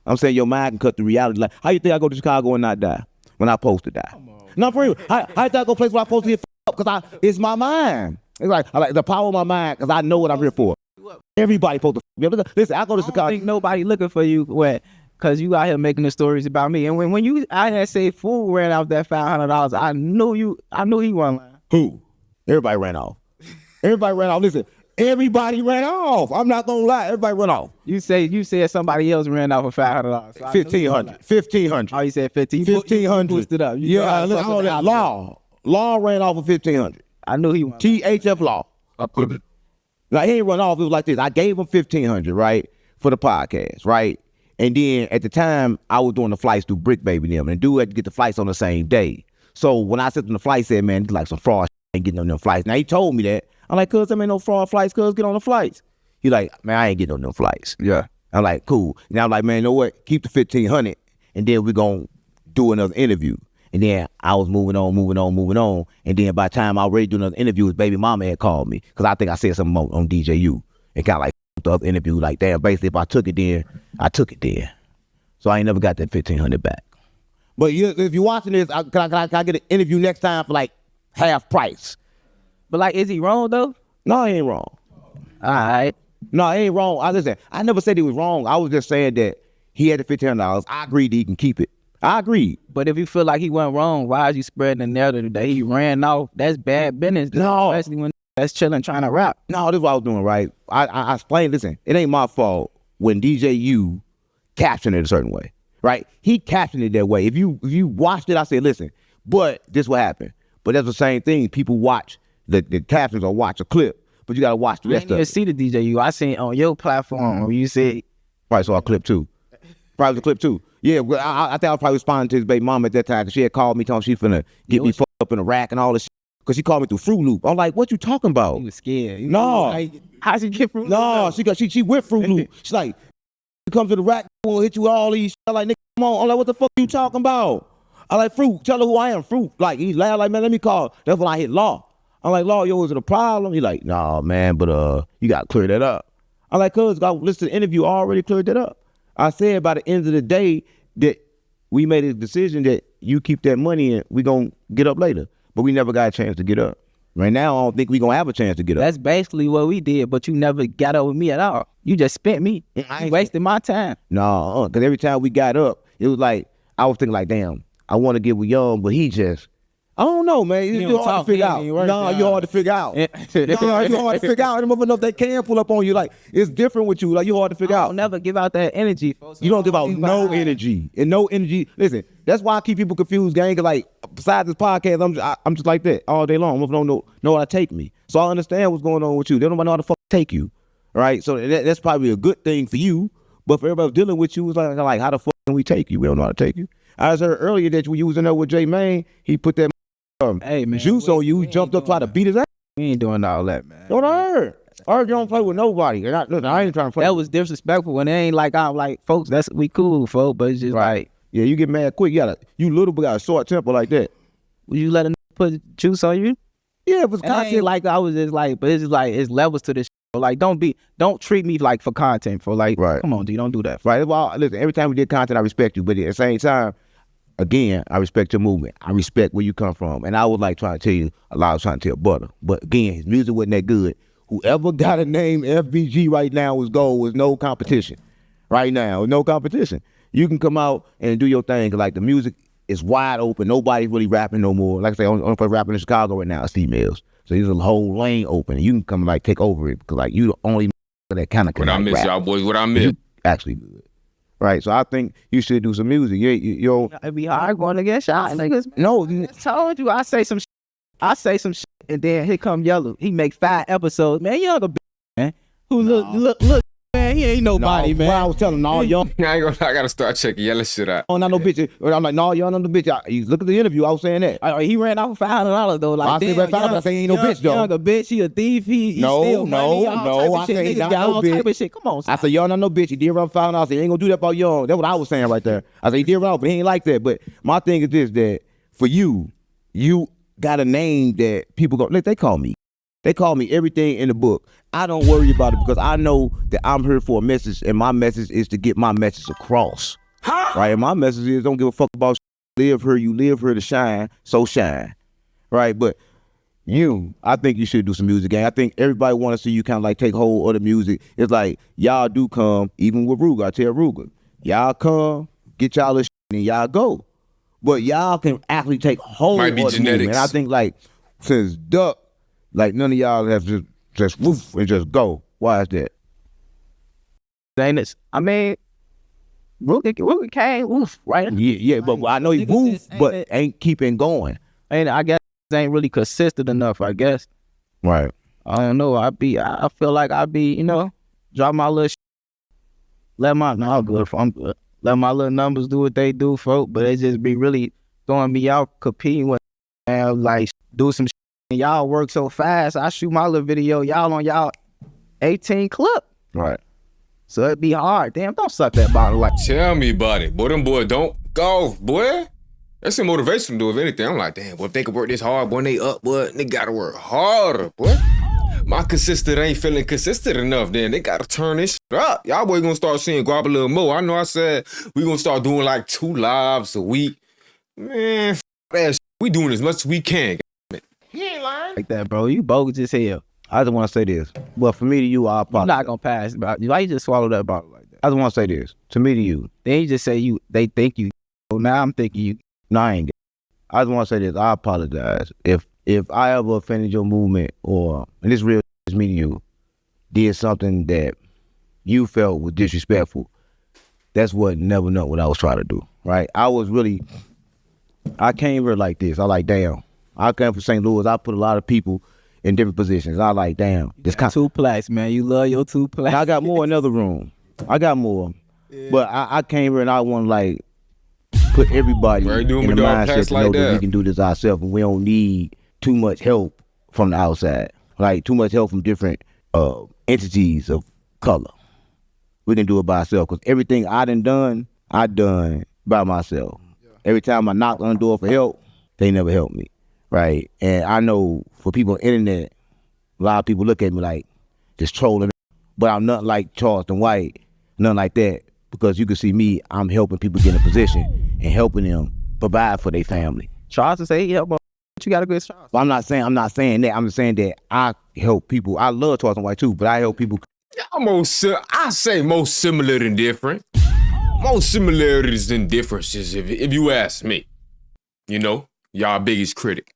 I'm saying your mind can cut through reality. Like, how you think I go to Chicago and not die when I'm supposed to die? No, for real. How you think I go place where I'm supposed to get up? Because it's my mind. It's like, I like the power of my mind because I know what I'm here for. Everybody supposed to listen. I go to Chicago. I think nobody looking for you because you out here making the stories about me. And when you out here say fool ran off that $500, I knew he wasn't lying. Who? Everybody ran off. Everybody ran off. Listen, everybody ran off. I'm not gonna lie. Everybody ran off. You said somebody else ran off for $500. So 1,500. 1,500. Oh, you said 15. 1,500. You boosted up. Law ran off of 1,500. I knew he was. THF Law. I put it. Like, he ain't run off. It was like this. I gave him 1,500, right, for the podcast, right? And then at the time, I was doing the flights through Brick Baby and them, and dude had to get the flights on the same day. So when I sent him the flight, said, man, like some fraud ain't getting on them flights. Now he told me that. I'm like, cuz, there ain't no fraud flights, cuz, get on the flights. He like, man, I ain't getting on them flights. Yeah. I'm like, cool. And I'm like, man, you know what? Keep the 1,500, and then we're going to do another interview. And then I was moving on. And then by the time I was ready to do another interview, his baby mama had called me. Because I think I said something on DJU. And kind of like the other interview. Like, damn, basically, if I took it then, I took it then. So I ain't never got that 1,500 back. But if you're watching this, can I get an interview next time for like half price? But like, is he wrong though? No, he ain't wrong. All right. No, he ain't wrong. Listen, I never said he was wrong. I was just saying that he had the $1,500. I agreed that he can keep it. I agree. But if you feel like he went wrong, why is you spreading the narrative that he ran off? That's bad business. No. Especially when that's chilling trying to rap. No, this is what I was doing, right? I explained, listen, it ain't my fault when DJU captioned it a certain way, right? He captioned it that way. If you watched it, I said, listen, but this what happened. But that's the same thing. People watch the captions or watch a clip, but you got to watch the I rest didn't of even it. see the DJU. I seen on your platform where you said Probably saw a clip too. Probably was a clip too. Yeah, well, I think I was probably responding to his baby mama at that time because she had called me telling she finna get me fucked up in a rack and all this shit. Because she called me through Fruit Loop. I'm like, what you talking about? you was scared. No. Like, how's she get from? No, she went Fruit Loop. She's like, you come to the rack, we'll hit you with all these shit. I'm like, nigga, come on. I'm like, what the fuck you talking about? I like Fruit. Tell her who I am, Fruit. Like, he laughed like, man, let me call. That's when I hit Law. I'm like, Law, yo, is it a problem? He like, nah, man, but you got to clear that up. I'm like, cuz, I listened to the interview, I already cleared that up. I said by the end of the day that we made a decision that you keep that money and we gonna get up later. But we never got a chance to get up. Right now, I don't think we gonna have a chance to get up. That's basically what we did, but you never got up with me at all. You just spent me. You wasted my time. No, because every time we got up, it was like, I was thinking like, damn, I want to get with Young, but he just, I don't know, man. It's don't hard to talk, figure man. out. You work No, out. you're hard to figure out. No, you're hard to figure out. Them motherfuckers know if they can pull up on you. Like, it's different with you. Like, you're hard to figure I out. don't never give out that energy. You don't give out no energy. And no energy. Listen, that's why I keep people confused, gang. Cause like, besides this podcast, I'm just like that all day long. Motherfuckers don't know how to take me. So I understand what's going on with you. They don't know how to fuck take you. Right? So that's probably a good thing for you. But for everybody dealing with you, it's like how the fuck can we take you? We don't know how to take you. I just heard earlier that when you was in there with J Main, he put that Hey, man, juice on you, jumped up, tried to beat his ass. We ain't doing all that, man. What I heard. I heard you don't play with nobody. And listen, I ain't trying to play. That was disrespectful. When it ain't like I'm like, folks, we cool, folks. But it's just like, Yeah, you get mad quick. You little but got a short temper like that. would you let a put juice on you? Yeah, it was And I ain't content. like I was just like, but it's just like it's levels to this. Shit. Like, don't treat me like for content. For like, Right. Come on, D, don't do that. Right. Well, listen, every time we did content, I respect you. But at the same time, again, I respect your movement. I respect where you come from. And I was like trying to tell you a lot. I was trying to tell Butter. But again, his music wasn't that good. Whoever got a name FBG right now is gold. With no competition. Right now, no competition. You can come out and do your thing. 'Cause like the music is wide open. Nobody's really rapping no more. Like I say, only person rapping in Chicago right now is females. So there's a whole lane open. You can come and like take over it because like you the only that kind of What I miss, rap. y'all boys, what I miss. You actually good. Right. So I think you should do some music. You It'd be hard going against y'all niggas. no, I told you, I say some shit, and then here come Yellow. He make 5 episodes, man. You know the man who look, man. He ain't nobody, man. Well, I was telling them, all young, I ain't gonna, I gotta start checking yellow shit out. not no bitch. I'm like, no, y'all not no bitch. You look at the interview. I was saying that. He ran off for $500 though. Like, I said damn, $500, but I say he ain't no bitch, though. Young a bitch. He a thief. He No, steal money, all no, type of I shit. say he Niggas not got no all type bitch. of shit. Come on, I said, y'all not no bitch. He did run $500. I said, he ain't gonna do that about young. That's what I was saying right there. I said, he did run off, but he ain't like that. But my thing is this, that for you got a name that people go, look, they call me. They call me everything in the book. I don't worry about it because I know that I'm here for a message, and my message is to get my message across. Right? And my message is don't give a fuck about live here. You live here to shine, so shine. Right? But I think you should do some music, gang. I think everybody want to see you kind of like take hold of the music. It's like y'all do come, even with Ruger. I tell Ruger, y'all come, get y'all this shit, and y'all go. But y'all can actually take hold Might of be the genetics. movement. And I think like since Duck, like none of y'all have just woof and just go. Why is that? ain't it? I mean, Ruger came, oof, right? Yeah, but I know he Niggas moved, just ain't but it. ain't keeping going. And I guess ain't really consistent enough. I guess Right. I don't know. I feel like I be, drop my little. I'm good. Let my little numbers do what they do, folk. But it just be really throwing me out competing with, like do some. And y'all work so fast. I shoot my little video. Y'all on y'all 18 clip. Right. So it'd be hard. Damn, don't suck that bottle like. Tell me about it. Boy, them boys don't go, boy. That's some motivation to do, if anything. I'm like, damn, boy, if they could work this hard, boy, they up, boy, they gotta work harder, boy. My consistent ain't feeling consistent enough, then they gotta turn this shit up. Y'all boy gonna start seeing Guappo a little more. I know I said we gonna start doing like 2 lives a week. Man, f that shit. We doing as much as we can. Like that, bro. You bogus as hell. I just want to say this. But for me to you, I I'm apologize. not gonna pass. Why you just swallow that bottle like that? I just want to say this. To me to you. Then you just say they think you. So now I'm thinking you. No, I ain't. I just want to say this. I apologize. If I ever offended your movement or, and this real is me to you, did something that you felt was disrespectful, That's what never know what I was trying to do, right? I came here like this. I like, damn. I came from St. Louis. I put a lot of people in different positions. I like, damn. This kind. 2 plaques, man. You love your 2 plaques. I got more in another room. I got more. Yeah. But I came here and I want to like put everybody in the mindset to know that we can do this ourselves and we don't need too much help from the outside. Like too much help from different entities of color. We can do it by ourselves because everything I done by myself. Yeah. Every time I knocked on the door for help, they never helped me, right? And I know for people on the internet, a lot of people look at me like just trolling, but I'm nothing like Charleston White, nothing like that, because you can see me, I'm helping people get in a position and helping them provide for their family. Charleston say he help, but you got a good Charleston. Well, I'm not saying that. I'm just saying that I help people. I love Charleston White too, but I help people. I say most similar than different. Most similarities than differences, if you ask me. You know, y'all biggest critic.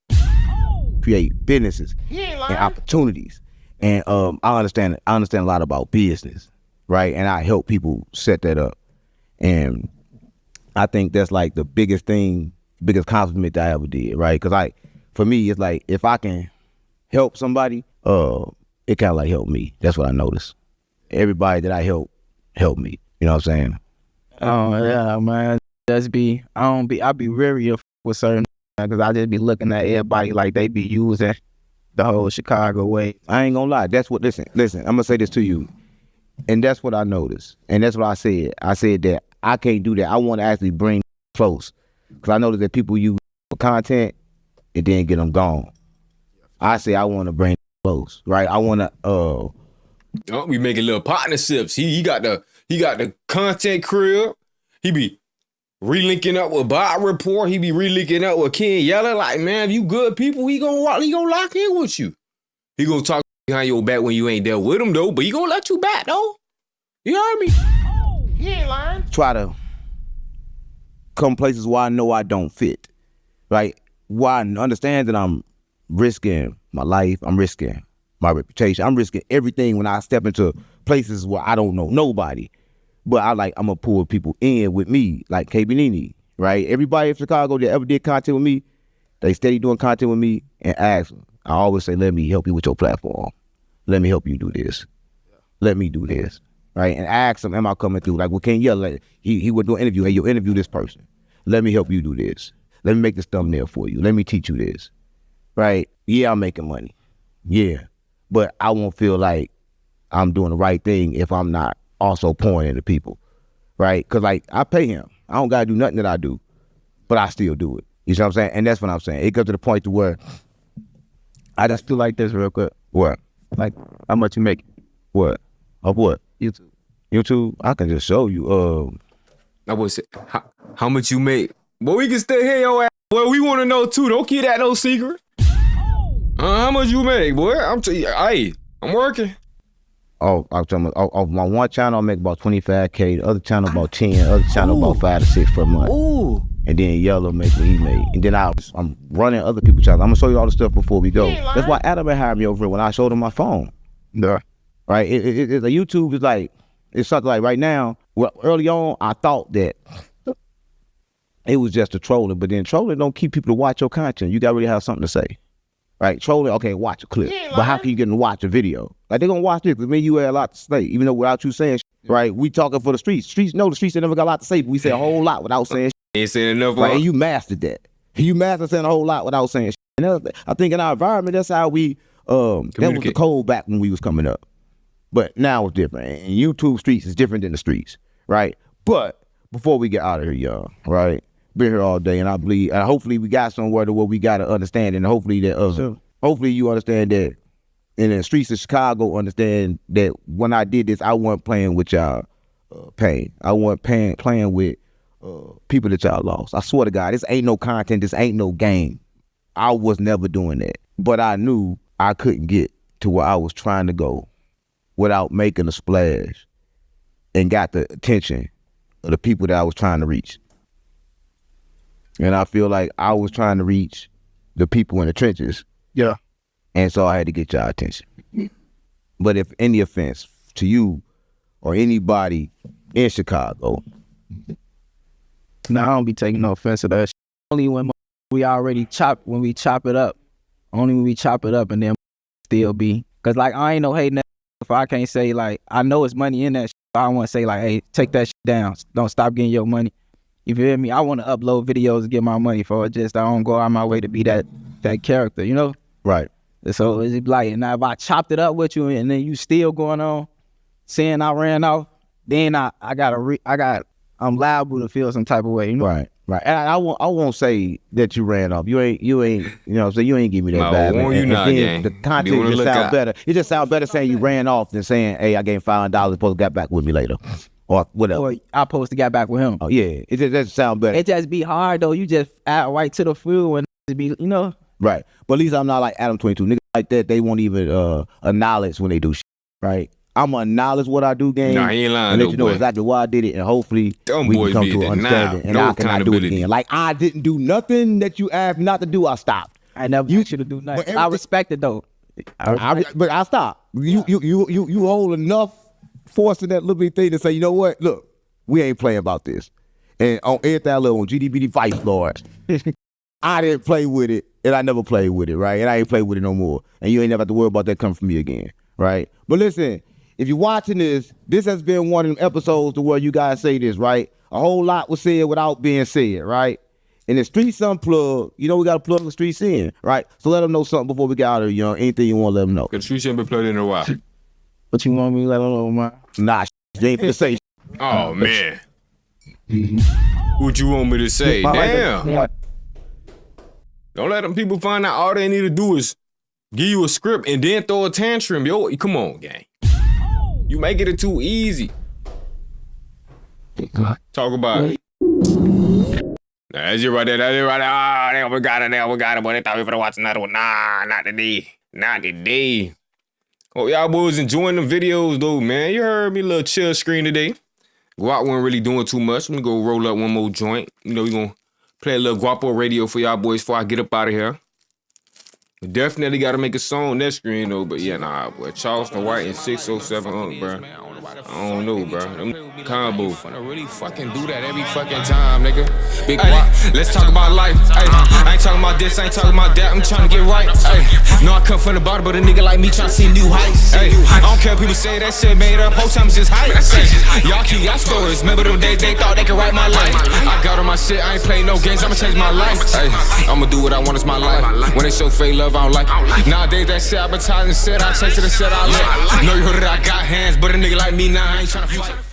Create businesses and opportunities. And I understand a lot about business, right? And I help people set that up. And I think that's like the biggest compliment that I ever did, right? Because for me, it's like if I can help somebody, it kind of like help me. That's what I noticed. Everybody that I help me. You know what I'm saying? Oh yeah, man. I be weary with certain because I just be looking at everybody like they be using the whole Chicago way. I ain't gonna lie. That's what. Listen. I'm gonna say this to you, and that's what I noticed, and that's what I said. I said that I can't do that. I want to actually bring close because I noticed that people use for content and then get them gone. I say I want to bring close, right? I want to. We making little partnerships. He got the content crib. He be relinking up with Bob Report. He be relinking up with Ken Yeller. Like, man, if you good people, he gonna lock in with you. He gonna talk behind your back when you ain't there with him though, but he gonna let you back though. You heard me? He ain't lying. Try to come places where I know I don't fit, right? Where I understand that I'm risking my life, I'm risking my reputation, I'm risking everything when I step into places where I don't know nobody. But I'm gonna pull people in with me, like KB Nene, right? Everybody in Chicago that ever did content with me, they steady doing content with me and ask them. I always say, let me help you with your platform. Let me help you do this. Let me do this, right? And ask them, am I coming through? Like, well, Ken Yeller, like, he would do an interview. Hey, you interview this person. Let me help you do this. Let me make this thumbnail for you. Let me teach you this, right? Yeah, I'm making money. Yeah. But I won't feel like I'm doing the right thing if I'm not also pouring into people, right? Because, like, I pay him. I don't got to do nothing that I do, but I still do it. You see what I'm saying? And that's what I'm saying. It comes to the point to where I just feel like this real quick. What? Like, how much you make? What? Of what? YouTube? I can just show you. I would say, how much you make? Boy, we can stay here, your ass. Boy, we want to know, too. Don't keep that no secret. How much you make, boy? I'm working. I'm talking about, my one channel I make about 25K, the other channel about 10, the other channel about 5 to 6 per month. Ooh. And then Yellow make what he made. And then I'm running other people's channels. I'm gonna show you all the stuff before we go. That's why Adam hired me over here when I showed him my phone. Yeah. Right? It's a YouTube is like, it's something like right now, well, early on, I thought that it was just a trolling, but then trolling don't keep people to watch your content. You gotta really have something to say. Right, trolling, okay, watch a clip. But how can you get them to watch a video? Like, they're gonna watch this, because me and you had a lot to say, even though without you saying shit, right? We talking for the streets. The streets they never got a lot to say, but we say a whole lot without saying shit. Ain't saying enough. Right, and you mastered that. You mastered saying a whole lot without saying shit. And I think in our environment, that's how we, that was the code back when we was coming up. But now it's different. And YouTube streets is different than the streets, right? But before we get out of here, y'all, right? Been here all day, and I believe, and hopefully we got somewhere to where we got to understand, and hopefully that, hopefully you understand that in the streets of Chicago, understand that when I did this, I wasn't playing with y'all pain. I wasn't playing with people that y'all lost. I swear to God, this ain't no content, this ain't no game. I was never doing that. But I knew I couldn't get to where I was trying to go without making a splash and got the attention of the people that I was trying to reach. And I feel like I was trying to reach the people in the trenches. Yeah. And so I had to get y'all attention. But if any offense to you or anybody in Chicago, No, I don't be taking no offense to that shit. Only when we chop it up. Only when we chop it up and then still be. Cause like I ain't no hating that if I can't say like I know it's money in that shit. I don't want to say like, hey, take that shit down. Don't stop getting your money. You feel me? I want to upload videos to get my money for it. Just I don't go out my way to be that character, you know? Right. So it's like, now if I chopped it up with you and then you still going on saying I ran off, then I'm liable to feel some type of way, you know? Right. Right. And I won't say that you ran off. You ain't, you know, so you ain't give me that bad. You not, gang. The content just sounds better. It just sounds better saying you ran off than saying, hey, I gave $500, supposed to get back with me later. Or whatever. Or I supposed to get back with him. Oh, yeah. It just sounds better. It just be hard, though. You just add right to the food and it be, you know? Right. But at least I'm not like Adam 22. Niggas like that, they won't even acknowledge when they do shit. Right? I'm going to acknowledge what I do, gang. Nah, he ain't lying, and let though, you know boy. exactly why I did it. And hopefully Them we boys can come be to an understanding. And no I cannot do it accountability. again. Like, I didn't do nothing that you asked me not to do. I stopped. I never asked you to do nothing. I respect it, though. But I stopped. You hold enough force in that little bitty thing to say, you know what? Look, we ain't playing about this. And on everything I live on GDBD Vice Lord, I didn't play with it, and I never played with it, right? And I ain't played with it no more. And you ain't never have to worry about that coming from me again, right? But listen, if you're watching this has been one of them episodes to where you guys say this, right? A whole lot was said without being said, right? And the Streets Unplugged, you know we got to plug the streets in, right? So let them know something before we get out of here, you know, anything you want to let them know. Cause Streets ain't been played in a while. What you want me to let them know, man? Nah, you ain't finna say Oh man. What you want me to say? Damn. Don't let them people find out all they need to do is give you a script and then throw a tantrum. Yo, come on, gang. You making it too easy. Talk about it. Nah, that's it right there. That's it right there. Ah, damn, we got it. But they thought we were watch another one. Nah, not today. Not today. Oh, y'all boys enjoying the videos though, man. You heard me, little chill screen today. Guap wasn't really doing too much. Let me go roll up one more joint. You know, we gonna play a little Guappo radio for y'all boys before I get up out of here. We definitely gotta make a song next screen though, but yeah, nah, boy. Charleston White and 607, bro. I don't know, bro. Them combo. Really fucking do that every fucking time, nigga. Big Guap. Let's talk about life. Ay, I ain't talking about this, I ain't talking about that. I'm trying to get right. Ay, no, I come from the bottom, but a nigga like me trying to see new heights. Ay, I don't care if people say that shit made up. Whole time it's just hype. Y'all keep y'all stories. Remember them days they thought they could write my life. I got on my shit, I ain't playing no games. I'ma change my life. Ay, I'ma do what I want, it's my life. When they show fake love, I don't like it. Nowadays that shit advertising shit, I chase it and shit I like. Know you heard it, I got hands, but a nigga like me now, I ain't tryna